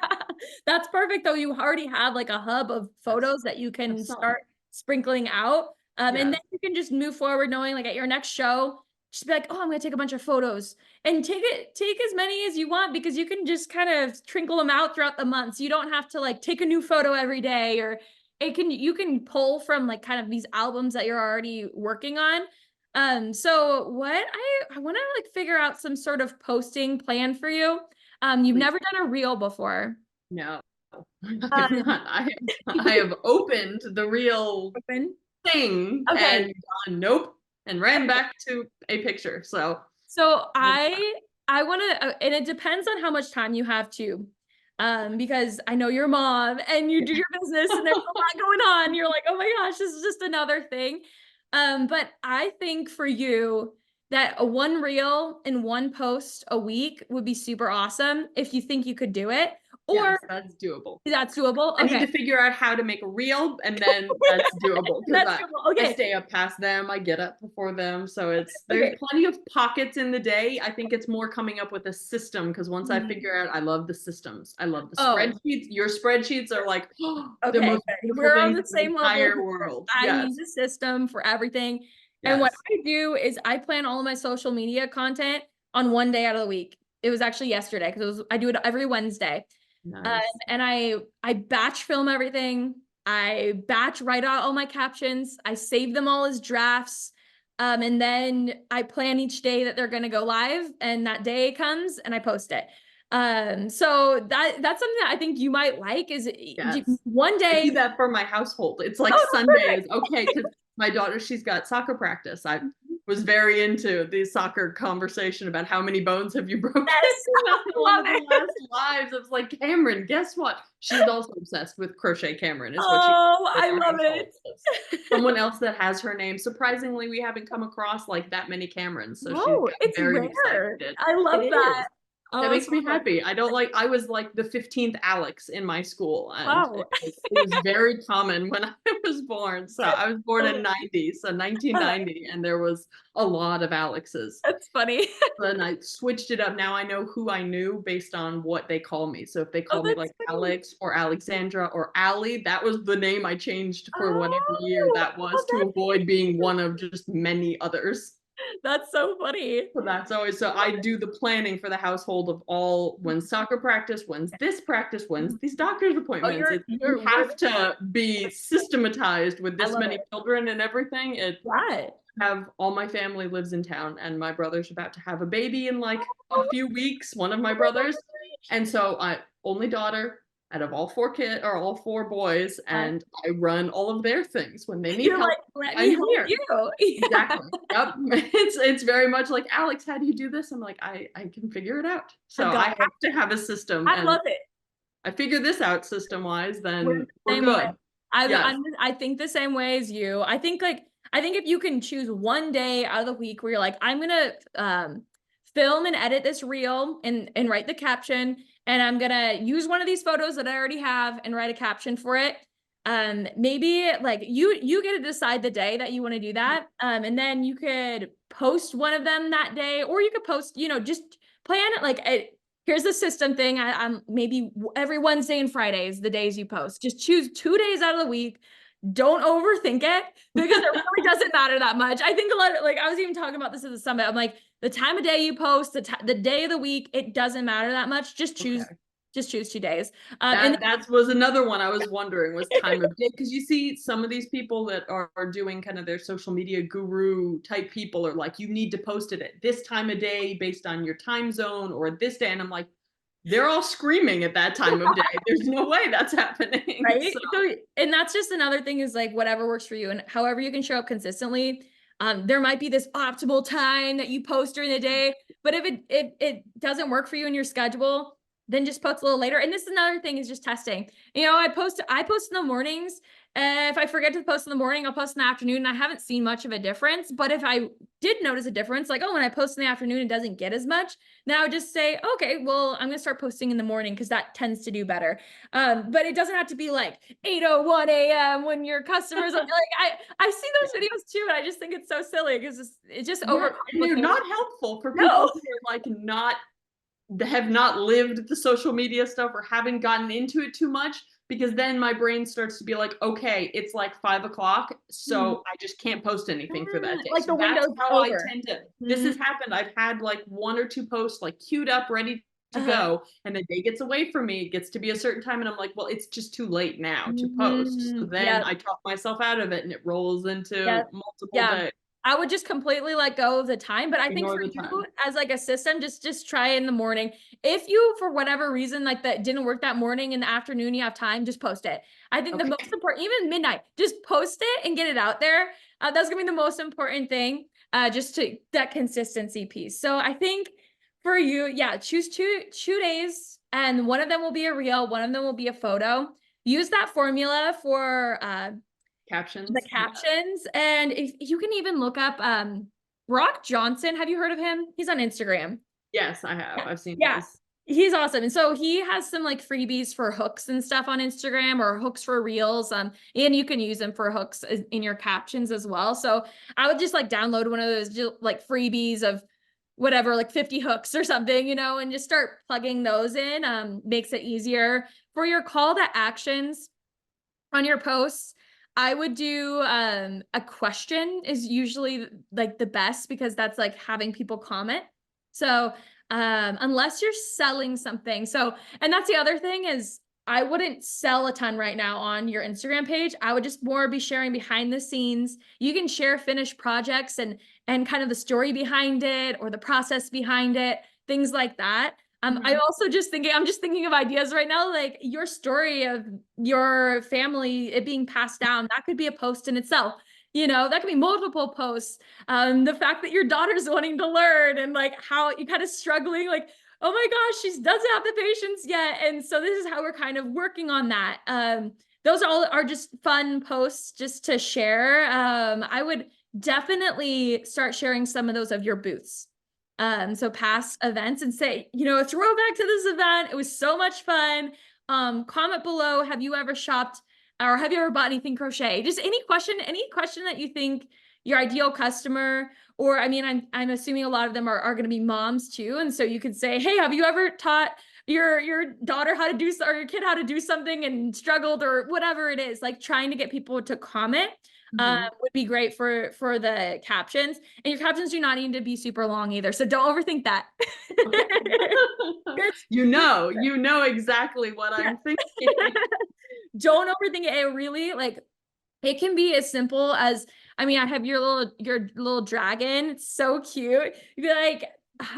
that's perfect though. You already have like a hub of photos that you can start sprinkling out. And then you can just move forward knowing like at your next show, just be like, oh, I'm going to take a bunch of photos, and take as many as you want, because you can just kind of trinkle them out throughout the months. You don't have to like take a new photo every day, or you can pull from like kind of these albums that you're already working on. So what I want to like figure out some sort of posting plan for you. You've never done a reel before. No, I have not. I have opened the reel thing and gone, nope, and ran back to a picture. So I want to, and it depends on how much time you have too. Because I know you're a mom and you do your business and there's a lot going on. You're like, oh my gosh, this is just another thing. But I think for you that a one reel and one post a week would be super awesome if you think you could do it. Or yes, that's doable. That's doable. Okay. I need to figure out how to make a reel, and then that's doable. That's doable. Okay. I stay up past them. I get up before them. So there's plenty of pockets in the day. I think it's more coming up with a system, because once I figure out, I love the systems. I love the spreadsheets. Your spreadsheets are like the most beautiful We're on things the same in the entire level. world. I use a system for everything. And what I do is I plan all of my social media content on one day out of the week. It was actually yesterday, because I do it every Wednesday. Nice. And I batch film everything. I batch write out all my captions. I save them all as drafts. And then I plan each day that they're going to go live, and that day comes and I post it. So that's something that I think you might like, is one day. I do that for my household. It's like Sundays. Okay. Because my daughter, she's got soccer practice. I was very into the soccer conversation about how many bones have you broken. Yes, One of the last lives, I was like, Camryn, guess what? She's also obsessed with Crochet Camryn. Is what I love it. Someone else that has her name. Surprisingly, we haven't come across like that many Camryns. So she's it's very rare. excited. I love that. That Oh, makes so me fun. happy. I was like the 15th Alex in my school, and Wow. it was very common when I was born. So I was born in 90, so 1990, and there was a lot of Alexes. That's funny. Then I switched it up. Now I know who I knew based on what they call me. So if they Oh, call me that's like funny. Alex or Alexandra or Allie, that was the name I changed for whatever year Oh, that was, to oh, avoid being one of just many others. that's so funny. So that's always, so I do the planning for the household of all, when's soccer practice, when's this practice, when's these doctor's Oh, appointments. You you're have really, to be systematized with I this love many it. children and everything. It Right. have all my family lives in town, and my brother's about to have a baby in like a few weeks, one of my brothers. And so I only daughter out of all four kids, or all four boys, and I run all of their things. When they need You're help, like, let me I'm help here. you. Yeah. Exactly. Yep. It's very much like, Alex, how do you do this? I'm like, I can figure it out. I So I got it. have to have a system, I and love it. I figure this out system wise, We're then the we're same way. good. Yes. I think the same way as you. I think if you can choose one day out of the week where you're like, I'm gonna film and edit this reel and write the caption, and I'm gonna use one of these photos that I already have and write a caption for it. Maybe like you get to decide the day that you want to do that. And then you could post one of them that day, or you could post, just plan it like here's the system thing. I'm maybe every Wednesday and Friday is the days you post. Just choose 2 days out of the week. Don't overthink it, because it really doesn't matter that much. I think a lot of, like, I was even talking about this at the summit. I'm like, the time of day you post, the day of the week, it doesn't matter that much. Okay. Just choose 2 days. That was another one I was wondering, was time of day, because you see some of these people that are doing kind of their social media guru type people are like, you need to post it at this time of day based on your time zone or this day, and I'm like, they're all screaming at that time of day. There's no way that's happening. right. So, So, and that's just another thing, is like whatever works for you and however you can show up consistently. There might be this optimal time that you post during the day, but if it doesn't work for you in your schedule, then just post a little later. And this is another thing, is just testing. I post in the mornings. If I forget to post in the morning, I'll post in the afternoon. And I haven't seen much of a difference. But if I did notice a difference, like, oh, when I post in the afternoon, it doesn't get as much. Now I would just say, okay, well, I'm gonna start posting in the morning because that tends to do better. But it doesn't have to be like 8:01 a.m. when your customers are like, I see those videos too, and I just think it's so silly because it's just yeah, and they're overcomplicated. not helpful for people No. who are like not, have not lived the social media stuff or haven't gotten into it too much, because then my brain starts to be like, okay, it's like 5 o'clock, so I just can't post anything for that day. Like So the that's window's how I over. tend to, this Mhm. has happened. I've had like one or two posts like queued up, ready to Uh-huh. go, and the day gets away from me, it gets to be a certain time, and I'm like, well, it's just too late now to post. So then Yeah. I talk myself out of it, and it rolls Yeah. into multiple Yeah. days. I would just completely let go of the time. But I think Ignore for the you, time. as like a system, just try in the morning. If you, for whatever reason, like that didn't work that morning, in the afternoon, you have time, just post it. I think the Okay. most important, even midnight, just post it and get it out there. That's gonna be the most important thing, just to that consistency piece. So I think for you, yeah, choose two days, and one of them will be a reel, one of them will be a photo. Use that formula for the Captions. Yeah. captions. And if you can even look up Brock Johnson. Have you heard of him? He's on Instagram. Yes, I have. Yeah. I've seen Yeah. his. He's awesome. And so he has some like freebies for hooks and stuff on Instagram, or hooks for reels. And you can use them for hooks in your captions as well. So I would just like download one of those like freebies of whatever, like 50 hooks or something, and just start plugging those in. Makes it easier for your call to actions on your posts. I would do a question is usually like the best, because that's like having people comment. So unless you're selling something. So, and that's the other thing, is I wouldn't sell a ton right now on your Instagram page. I would just more be sharing behind the scenes. You can share finished projects and kind of the story behind it, or the process behind it, things like that. Mhm. I'm just thinking of ideas right now, like your story of your family, it being passed down. That could be a post in itself. That could be multiple posts. The fact that your daughter's wanting to learn, and like how you kind of struggling, like, oh my gosh, she doesn't have the patience yet. And so this is how we're kind of working on that. Those all are just fun posts just to share. I would definitely start sharing some of those of your booths. So past events, and say, you know, a throwback to this event. It was so much fun. Comment below, have you ever shopped or have you ever bought anything crochet? Just any question that you think your ideal customer, or I mean, I'm assuming a lot of them are going to be moms too. And so you could say, hey, have you ever taught your daughter how to do, or your kid how to do something and struggled, or whatever it is, like trying to get people to comment would be great for the captions. And your captions do not need to be super long either, so don't overthink that. You know exactly what I'm thinking. Don't overthink it. It really, like, it can be as simple as, I mean, I have your little dragon. It's so cute. You'd be like,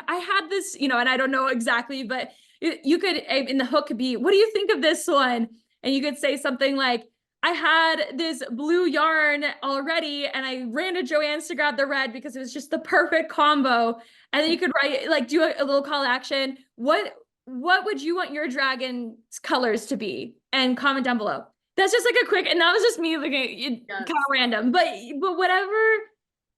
I had this, you know, and I don't know exactly, but you could, in the hook could be, what do you think of this one? And you could say something like, I had this blue yarn already and I ran to Joann's to grab the red because it was just the perfect combo. And then you could write, like, do a little call to action. What would you want your dragon's colors to be? And comment down below. That's just like a quick, and that was just me looking kind of random, but whatever.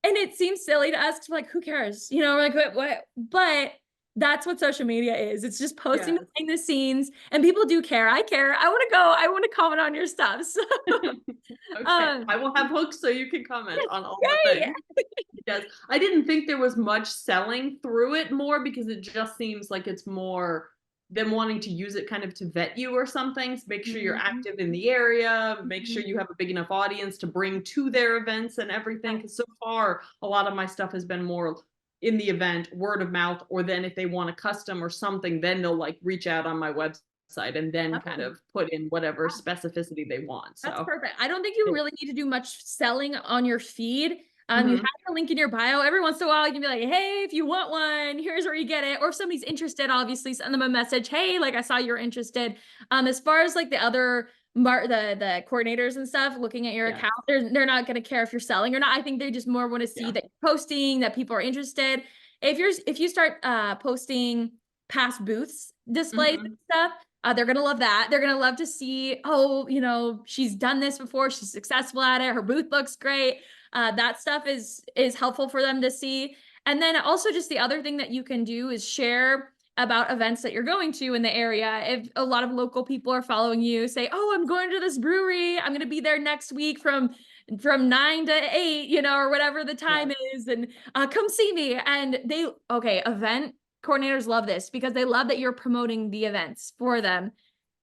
And it seems silly to us, like, who cares? You know, like what? But that's what social media is. It's just posting behind the scenes, and people do care. I care. I want to go. I want to comment on your stuff. So, okay. I will have hooks so you can comment on all the things. Yes, I didn't think there was much selling through it more because it just seems like it's more them wanting to use it kind of to vet you or something. So make sure you're active in the area, make sure you have a big enough audience to bring to their events and everything. Because so far, a lot of my stuff has been more in the event, word of mouth, or then if they want a custom or something, then they'll like reach out on my website and then kind of put in whatever specificity they want. So that's perfect. I don't think you really need to do much selling on your feed. You have the link in your bio. Every once in a while, you can be like, hey, if you want one, here's where you get it. Or if somebody's interested, obviously send them a message. Hey, like, I saw you're interested. As far as like the other the coordinators and stuff looking at your account, they're not going to care if you're selling or not. I think they just more want to see that you're posting, that people are interested. If you start posting past booths displays and stuff, they're going to love that. They're going to love to see, oh, you know, she's done this before. She's successful at it. Her booth looks great. That stuff is helpful for them to see. And then also just the other thing that you can do is share about events that you're going to in the area. If a lot of local people are following you, say, oh, I'm going to this brewery. I'm going to be there next week from 9 to 8, you know, or whatever the time is. And come see me. And event coordinators love this because they love that you're promoting the events for them.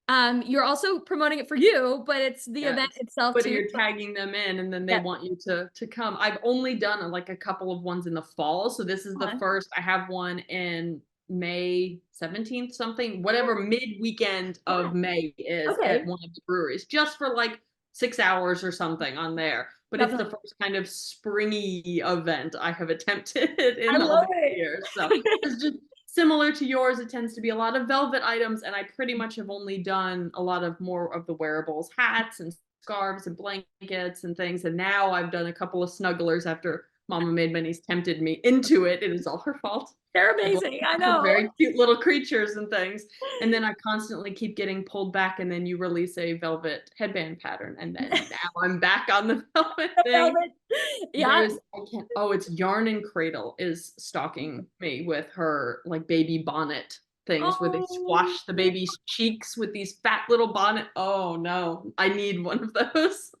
You're also promoting it for you, but it's the event itself but too. You're tagging them in, and then they want you to come. I've only done like a couple of ones in the fall, so this is the first. I have one in May 17th, something, whatever mid-weekend of May is at one of the breweries, just for like 6 hours or something on there. But it's the first kind of springy event I have attempted in all the years. So it's just similar to yours. It tends to be a lot of velvet items, and I pretty much have only done a lot of more of the wearables, hats and scarves and blankets and things. And now I've done a couple of snugglers after Mama Made Minis tempted me into it. It is all her fault. They're amazing. I know. Very cute little creatures and things. And then I constantly keep getting pulled back, and then you release a velvet headband pattern, and then now I'm back on the velvet thing. It's Yarn and Cradle is stalking me with her like baby bonnet things where they squash the baby's cheeks with these fat little bonnet. Oh no, I need one of those.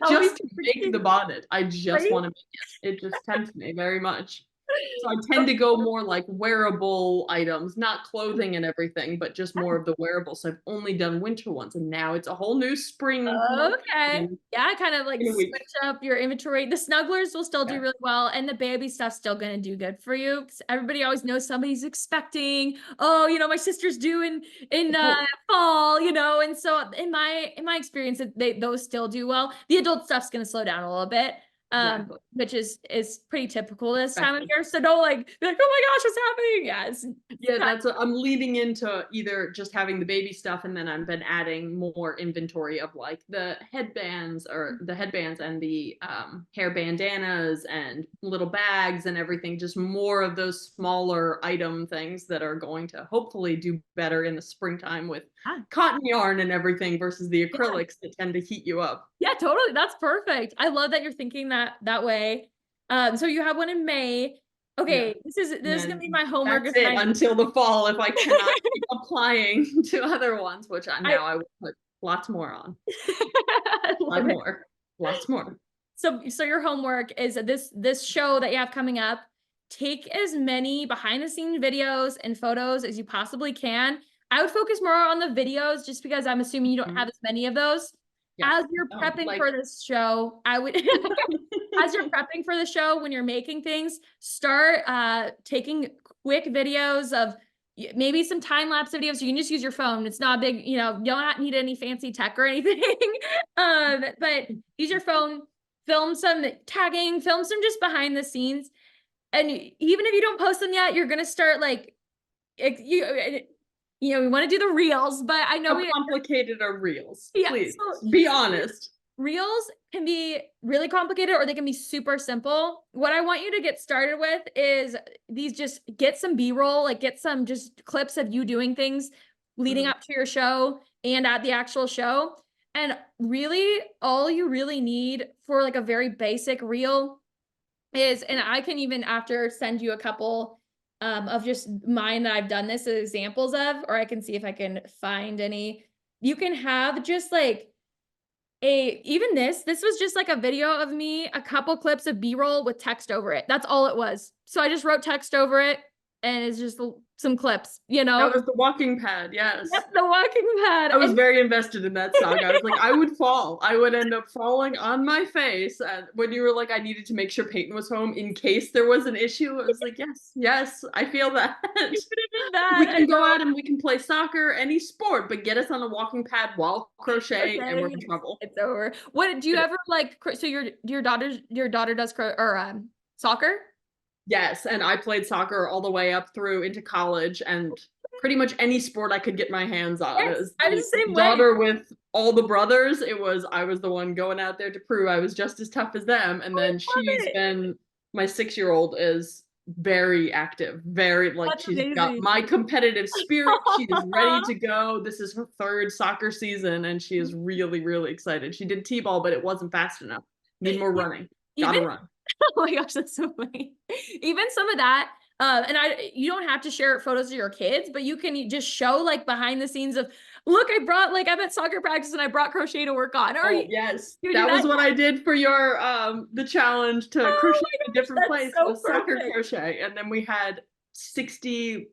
Just to make the bonnet. I just want to make it. It just tempts me very much. So I tend to go more like wearable items, not clothing and everything, but just more of the wearables. So I've only done winter ones, and now it's a whole new spring. Okay. Yeah, kind of like switch up your inventory. The snugglers will still do really well, and the baby stuff's still going to do good for you because everybody always knows somebody's expecting, oh, you know, my sister's due in fall, you know. And so in my experience, those still do well. The adult stuff's going to slow down a little bit. Which is pretty typical this time of year. So don't like be like, oh my gosh, what's happening? That's what I'm leading into, either just having the baby stuff, and then I've been adding more inventory of like the headbands and the hair bandanas and little bags and everything, just more of those smaller item things that are going to hopefully do better in the springtime with cotton yarn and everything versus the acrylics that tend to heat you up. Yeah, totally. That's perfect. I love that you're thinking that way. So you have one in May. Okay, Yeah. this And is gonna then be my homework that's it assignment. until the fall if I cannot keep applying to other ones, which I now I will put lots more on. I A lot love it. more. Lots more. So your homework is this show that you have coming up. Take as many behind the scenes videos and photos as you possibly can. I would focus more on the videos just because I'm assuming you don't have Mhm. as many of those. Yeah. As you're No, prepping like for this show, I would as you're prepping for the show, when you're making things, start taking quick videos of maybe some time lapse videos. You can just use your phone. It's not big, you know, you don't need any fancy tech or anything. But use your phone, film some tagging, film some just behind the scenes. And even if you don't post them yet, you're gonna start like you know, we want to do the reels, but I know how we complicated are reels? yeah. Please So be honest. reels can be really complicated or they can be super simple. What I want you to get started with is these just get some B-roll, like get some just clips of you doing things leading up to your show and at the actual show. And really, all you really need for like a very basic reel is, and I can even after send you a couple of just mine that I've done this as examples of, or I can see if I can find any. You can have just like even this was just like a video of me, a couple clips of B-roll with text over it. That's all it was. So I just wrote text over it and it's just some clips, you know? That was the walking pad, yes. That's the walking pad. I was And very invested in that song. I was like, I would fall. I would end up falling on my face. And when you were like, I needed to make sure Peyton was home in case there was an issue, I was like, yes, yes, I feel that. it could have been We that. I can go know. out and we can play soccer, any sport, but get us on a walking pad while crochet and we're Okay, in trouble. it's over. What do you ever like? So your daughter does soccer? Yes, and I played soccer all the way up through into college and pretty much any sport I could get my hands on. Yes, As I the was the same way. daughter with all the brothers, I was the one going out there to prove I was just as tough as them. And I then love it. my 6-year-old is very active, very like That's she's got amazing. my competitive spirit. She is ready to go. This is her third soccer season and she is really, really excited. She did T-ball, but it wasn't fast enough. Need more running. Even Gotta run. oh my gosh, that's so funny. Even some of that, and you don't have to share photos of your kids, but you can just show like behind the scenes of, look, I'm at soccer practice and I brought crochet to work on. Or Oh yes, you do that was that. what I did for your the challenge to Oh crochet my in a gosh, different that's place so was soccer perfect. crochet, and then we had 60,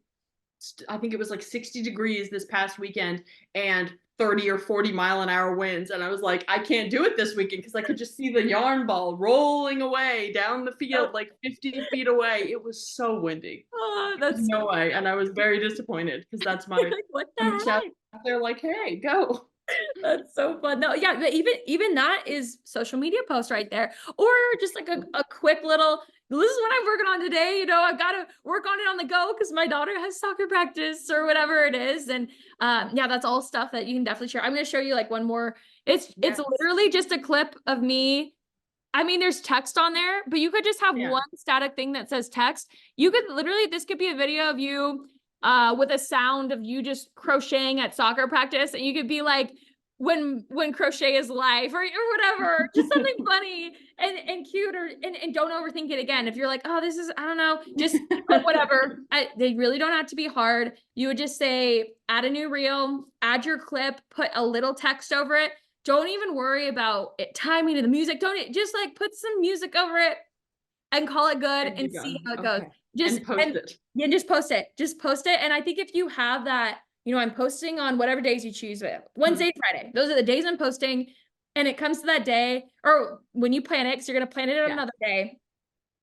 I think it was like 60 degrees this past weekend, and 30 or 40-mile-an-hour winds, and I was like, I can't do it this weekend because I could just see the yarn ball rolling away down the field Oh, like 50 feet away. It was so windy. oh, that's No way, and I was very disappointed because that's my like, what the I'm just out heck? there like, hey, go. That's so fun. No, yeah, but even that is social media post right there. Or just like a quick little, this is what I'm working on today. You know, I've got to work on it on the go because my daughter has soccer practice or whatever it is. And yeah, that's all stuff that you can definitely share. I'm going to show you like one more. It's Yes. literally just a clip of me. I mean, there's text on there, but you could just have Yeah. one static thing that says text. You could literally, this could be a video of you with a sound of you just crocheting at soccer practice, and you could be like, when crochet is life or whatever, just something funny and cute, or and don't overthink it again. If you're like, oh, this is, I don't know, just whatever. They really don't have to be hard. You would just say, add a new reel, add your clip, put a little text over it. Don't even worry about it timing to the music. Don't just like put some music over it and call it good And and you see go. how it goes. Okay. Just And post it. yeah, just post it. Just post it. And I think if you have that, you know, I'm posting on whatever days you choose with Wednesday, Friday. Those are the days I'm posting. And it comes to that day, or when you plan it, because you're gonna plan it on another day.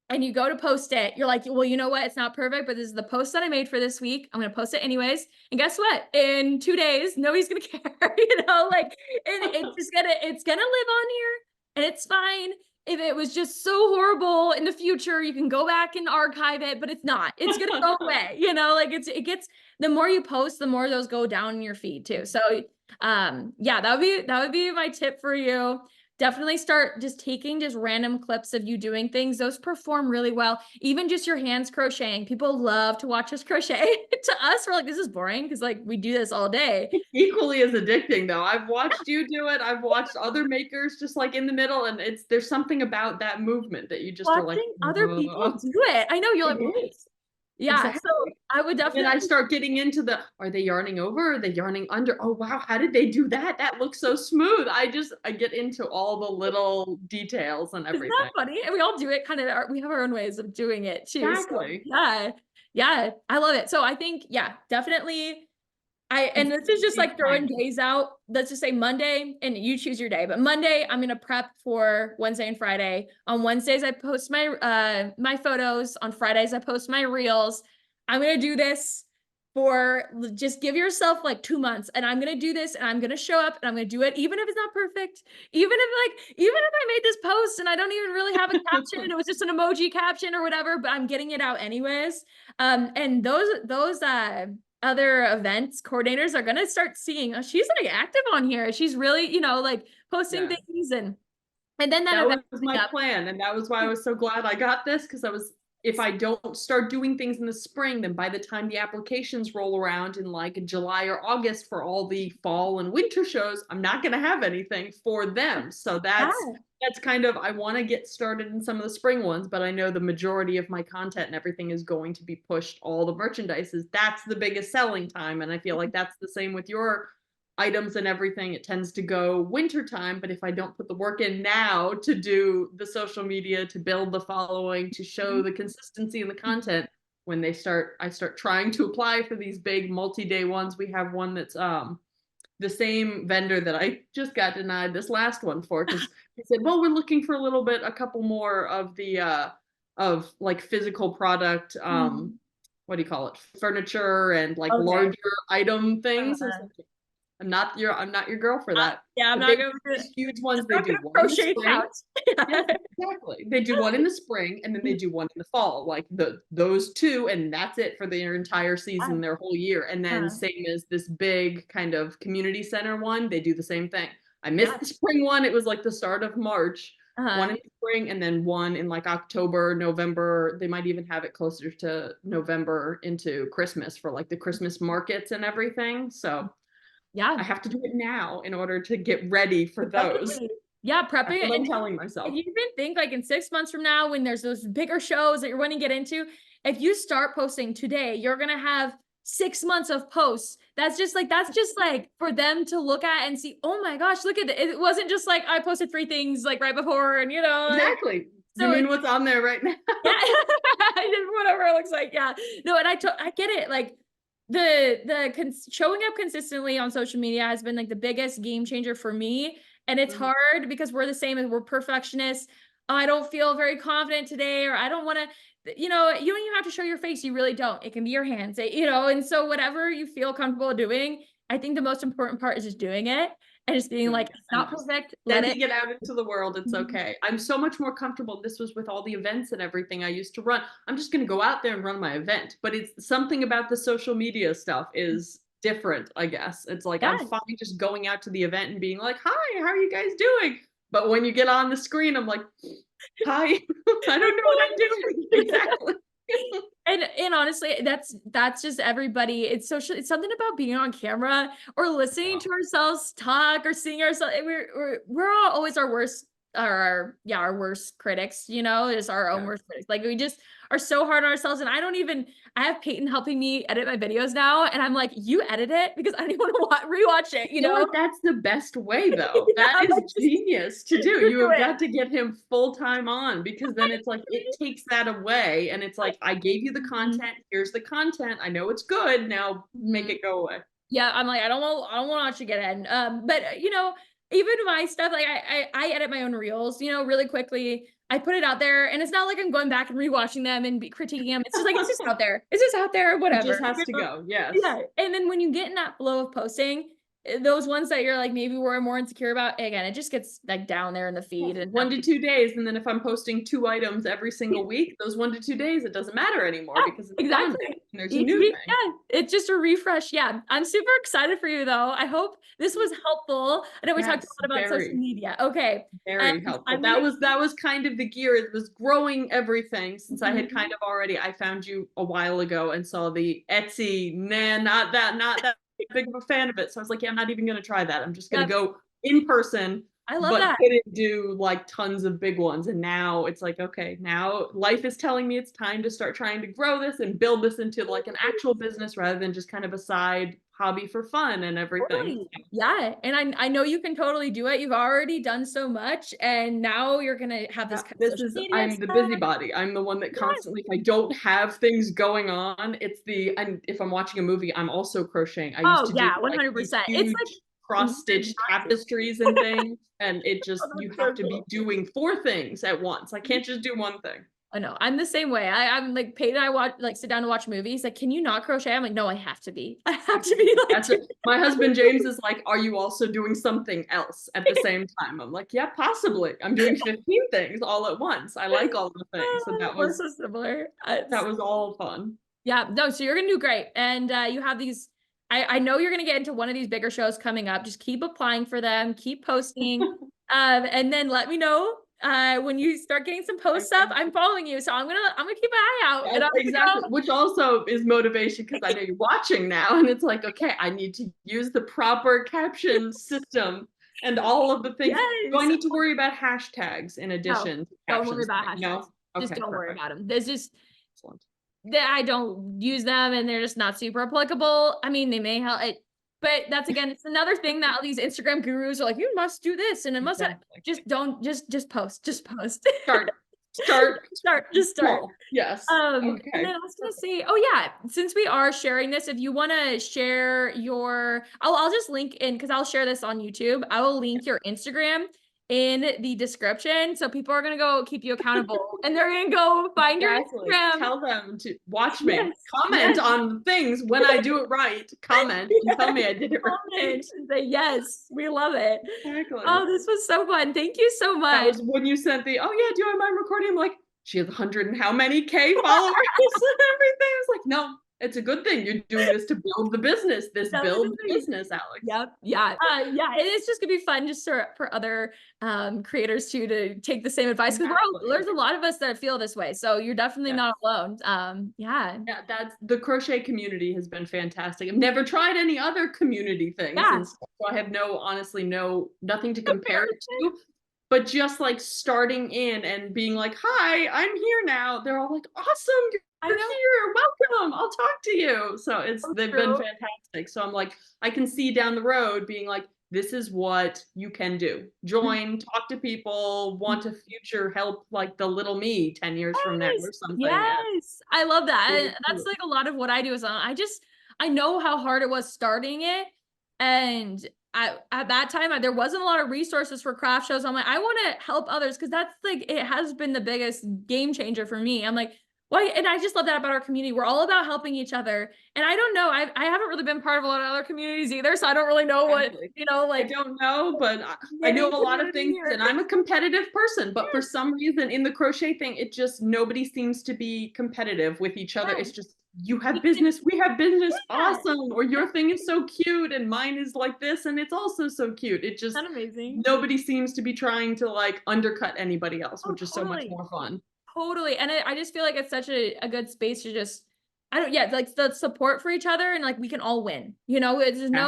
And you go to post it, you're like, well, you know what? It's not perfect, but this is the post that I made for this week. I'm gonna post it anyways. And guess what? In 2 days, nobody's gonna care, you know, like, and it's gonna live on here and it's fine. If it was just so horrible in the future, you can go back and archive it, but it's not. It's gonna go away, you know, like it gets, the more you post, the more those go down in your feed too. So yeah, that would be my tip for you. definitely start just taking just random clips of you doing things. Those perform really well. Even just your hands crocheting. People love to watch us crochet. To us, we're like, this is boring because like we do this all day. It's equally as addicting though. I've watched you do it. I've watched other makers just like in the middle, and there's something about that movement that you just are like, Watching other people "Whoa." do it. I know you're like, It is. yeah. So Exactly. I would Then I definitely. start getting into are they yarning over? Are they yarning under? Oh wow, how did they do that? That looks so smooth. I get into all the little details and Isn't that everything. funny? And we all do it kind of, we have our own ways of doing it too. So Exactly. yeah, yeah, I love it. So I think, yeah, definitely. And this is just Consistency, like throwing timing. days out. Let's just say Monday, and you choose your day, but Monday I'm gonna prep for Wednesday and Friday. On Wednesdays, I post my photos. On Fridays, I post my reels. I'm gonna do this for, just give yourself like 2 months, and I'm gonna do this, and I'm gonna show up, and I'm gonna do it, even if it's not perfect, even if I made this post and I don't even really have a caption, and it was just an emoji caption or whatever, but I'm getting it out anyways. And those other events coordinators are gonna start seeing, oh, she's like active on here. She's really, like posting Yes. things, and then that That event was coming my up. plan, and that was why I was so glad I got this, because if I don't start doing things in the spring, then by the time the applications roll around in like July or August for all the fall and winter shows, I'm not going to have anything for them. So Yeah, that's kind of, I want to get started in some of the spring ones, but I know the majority of my content and everything is going to be pushed. All the merchandise that's the biggest selling time, and I feel like that's the same with your items and everything. It tends to go wintertime, but if I don't put the work in now to do the social media, to build the following, to show the consistency in the content, when I start trying to apply for these big multi-day ones. We have one that's the same vendor that I just got denied this last one for, because they said, well, we're looking for a couple more of the of like physical product, what do you call it, furniture and like okay. larger item things. I was Uh, like, I'm not your girl for that. yeah, I'm But they not do gonna these huge ones. I'm They not do gonna one in the crochet spring. couch. Yeah, exactly. They do one in the spring, and then they do one in the fall, like those two, and that's it for their entire season, their whole year. And then Uh, same as this big kind of community center one, they do the same thing. I yeah. missed the spring one. It was like the start of March. One Uh-huh. in the spring, and then one in like October, November. They might even have it closer to November into Christmas for like the Christmas markets and everything. So I Yeah. have to do it now in order to get ready for those. Definitely. Yeah, That's prepping. what And I'm telling if myself. you even think like in 6 months from now, when there's those bigger shows that you're wanting to get into, if you start posting today, you're gonna have 6 months of posts. That's just like for them to look at and see, oh my gosh, look at it. It wasn't just like I posted 3 things like right before, and like Exactly. Zoom so in it's, what's on there right now. yeah, whatever it looks like. Yeah. No, and I get it. Like showing up consistently on social media has been like the biggest game changer for me. And it's Mhm. hard because we're the same as we're perfectionists. "Oh, I don't feel very confident today, or I don't want to, you don't even have to show your face. You really don't. It can be your hands, and so whatever you feel comfortable doing, I think the most important part is just doing it and just being Doing like, it it's and not just perfect. Let it. sending it out into the world. It's okay. I'm so much more comfortable. This was with all the events and everything I used to run. I'm just going to go out there and run my event. But it's something about the social media stuff is different, I guess. It's like I'm Yeah. fine just going out to the event and being like, hi, how are you guys doing? But when you get on the screen, I'm like, hi, I don't know what I'm doing. Exactly. And honestly, that's just everybody. It's something about being on camera or listening Yeah. to ourselves talk or seeing ourselves. We're all always our worst, our worst critics, is our own Yeah. worst critics. Like we just are so hard on ourselves. And I have Peyton helping me edit my videos now, and I'm like, you edit it because I don't even want to rewatch it, I feel like that's the best way though. Yeah, That I'm is like, genius to do. just You do have it. got to get him full time on, because then it's like it takes that away, and it's like I gave you the Mhm. content. Here's the content. I know it's good. Now make Mhm. it go away. Yeah, I'm like, I don't want to watch it again. But even my stuff, like I edit my own reels, really quickly. I put it out there, and it's not like I'm going back and rewatching them and critiquing them. It's just like it's just out there. It's just out there, It whatever. just has to go. Yes. Yeah. And then when you get in that flow of posting, those ones that you're like maybe we're more insecure about, again, it just gets like down there in the feed and 1 to 2 days, and then if I'm posting 2 items every single week, those 1 to 2 days, it doesn't matter anymore yeah, because it's done, exactly. and there's a Each new week, thing. yeah, it's just a refresh. Yeah, I'm super excited for you though. I hope this was helpful. I know we talked Yes, a lot about social very, media. Okay, very helpful. I'm gonna. That was kind of the gear. It was growing everything since I had Mhm. kind of already. I found you a while ago and saw the Etsy. Nah, not that big of a fan of it. So I was like, yeah, I'm not even gonna try that. I'm just gonna Yep, go in person, I love but that. couldn't do like tons of big ones. And now it's like, okay, now life is telling me it's time to start trying to grow this and build this into like an actual business rather than just kind of a side hobby for fun and everything. Totally. Yeah. And I know you can totally do it. You've already done so much. And now you're going to have this Yeah, kind of this social is media I'm the stuff. busybody. I'm the one that Yes. constantly, if I don't have things going on, it's the, and if I'm watching a movie, I'm also crocheting. I used Oh, to do yeah. like these 100%. It's like, huge cross-stitch tapestries and things, and it oh, just, you that's have so to be cool. doing 4 things at once. I can't just do one thing. I know. I'm the same way. I'm like, Peyton and I watch, like, sit down to watch movies. Like, can you not crochet? I'm like, no, I have to be. I have to be like, That's it. My husband James is like, are you also doing something else at the same time? I'm like, yeah, possibly. I'm doing 15 things all at once. I like all the things. So oh, we're so similar. that was all fun. Yeah, no, so you're gonna do great. And you have these, I know you're gonna get into one of these bigger shows coming up. Just keep applying for them, keep posting. And then let me know when you start getting some posts up. I'm following you, so I'm gonna keep an eye out. Yeah, And I'm exactly. gonna Which also is motivation because I know you're watching now, and it's like, okay, I need to use the proper caption system and all of the things. Do I yes. need to worry about hashtags in No, addition to don't worry captions? about No? hashtags. Just Okay, don't worry perfect. about them. There's just Excellent. that I don't use them and they're just not super applicable. I mean, they may help it, but that's again, it's another thing that all these Instagram gurus are like, you must do this and it must Exactly. just don't just post, just post. Start, start Just start. small. Yes. And Okay. then I was gonna say, oh yeah, since we are sharing this, if you want to share your, I'll just link in because I'll share this on YouTube. I will link your Instagram in the description, so people are gonna go keep you accountable, and they're gonna go find your Exactly. Instagram. Tell them to watch me. Yes, Comment yes. on things when I do it right. Comment and tell me I did it right. Comment and say yes, we love it. Exactly. Oh, this was so fun. Thank you so That much. was when you sent the, oh yeah, do I mind recording? I'm like, she has 100 and how many K followers and everything. I was like, no, it's a good thing. You're doing this to build the business. This builds the business, Alex. Yep. Yeah. Yeah. It's just gonna be fun just for other creators too to take the same advice because Exactly. there's a lot of us that feel this way. So you're definitely Yes. not alone. Yeah. Yeah, that's the crochet community has been fantastic. I've never tried any other community things, Yeah. and so I have honestly, nothing to compare it to. But just like starting in and being like, "Hi, I'm here now." They're all like, "Awesome, I you're know. here. Welcome. I'll talk to you." So So they've been true. fantastic. So I'm like, I can see down the road being like, this is what you can do. Join, talk to people, want to future help like the little me 10 years from now Yes. or something. And Yes. I love that. really And that's cool. like a lot of what I do is I know how hard it was starting it. And at that time, there wasn't a lot of resources for craft shows. I'm like, I want to help others because that's like, it has been the biggest game changer for me. I'm like, why? And I just love that about our community. We're all about helping each other. And I don't know, I haven't really been part of a lot of other communities either. So I don't really know what, Exactly. I like don't know, but I know knitting a lot of community things, or and I'm a competitive person. But for some reason, in the crochet thing, it just nobody seems to be competitive with each other. It's just you have business, we have business, yeah. awesome, or your thing is so cute, and mine is like this, and it's also so cute. It just Kind of amazing. nobody seems to be trying to like undercut anybody else, Oh, which is so much totally. more fun. Totally. And I just feel like it's such a good space to just, I don't, yeah, like the support for each other and like we can all win. There's no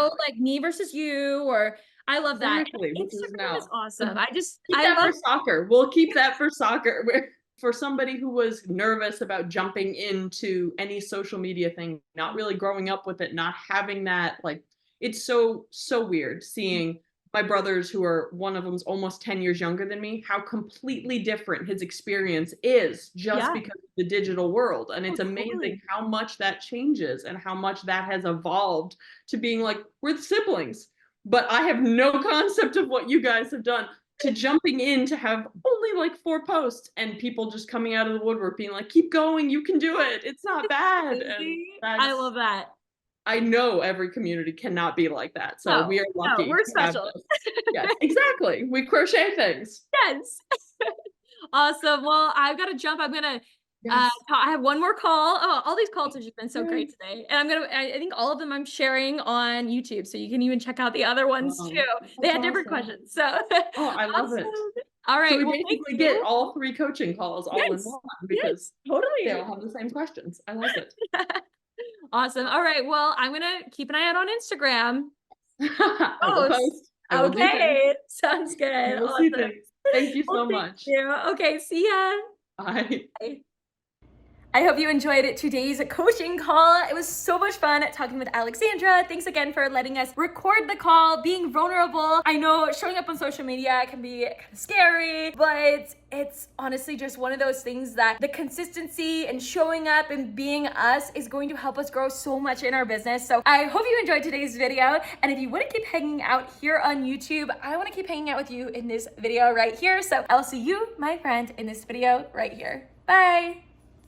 Exactly. like me versus you or I love that. Exactly, And which is Instagram is now. awesome. Keep I that love for soccer. We'll keep that for soccer. For somebody who was nervous about jumping into any social media thing, not really growing up with it, not having that, like, it's so weird seeing my brothers, who are one of them's almost 10 years younger than me, how completely different his experience is just yeah. because of the digital world. And Oh, it's totally. amazing how much that changes and how much that has evolved to being like, we're siblings. But I have no concept of what you guys have done to jumping in to have only like 4 posts and people just coming out of the woodwork being like, keep going, you can do it. It's not bad. And Amazing. I that's love that. I know every community cannot be like that. So we are No, lucky we're to have special. this. Yes, exactly. We crochet things. Yes. Awesome. Well, I've got to jump. I'm gonna Yes. I have one more call. Oh, all these calls have just been so Yay. great today. And I think all of them I'm sharing on YouTube. So you can even check out the other ones too. They That's had different awesome. questions. So Oh, I love it. awesome. All So right. we Well, thank basically get you. all 3 coaching calls all in Yes. one Yes, because they totally. all have the same questions. I like it. Awesome. All right. Well, I'm gonna keep an eye out on Instagram. I will Post. post. I will do things. Okay. Sounds good. You will see Awesome. things. Thank you Well, so thank much. you. Okay. See ya. Bye. Bye. I hope you enjoyed today's coaching call. It was so much fun talking with Alexandra. Thanks again for letting us record the call, being vulnerable. I know showing up on social media can be kind of scary, but it's honestly just one of those things that the consistency and showing up and being us is going to help us grow so much in our business. So I hope you enjoyed today's video. And if you want to keep hanging out here on YouTube, I want to keep hanging out with you in this video right here. So I'll see you, my friend, in this video right here. Bye.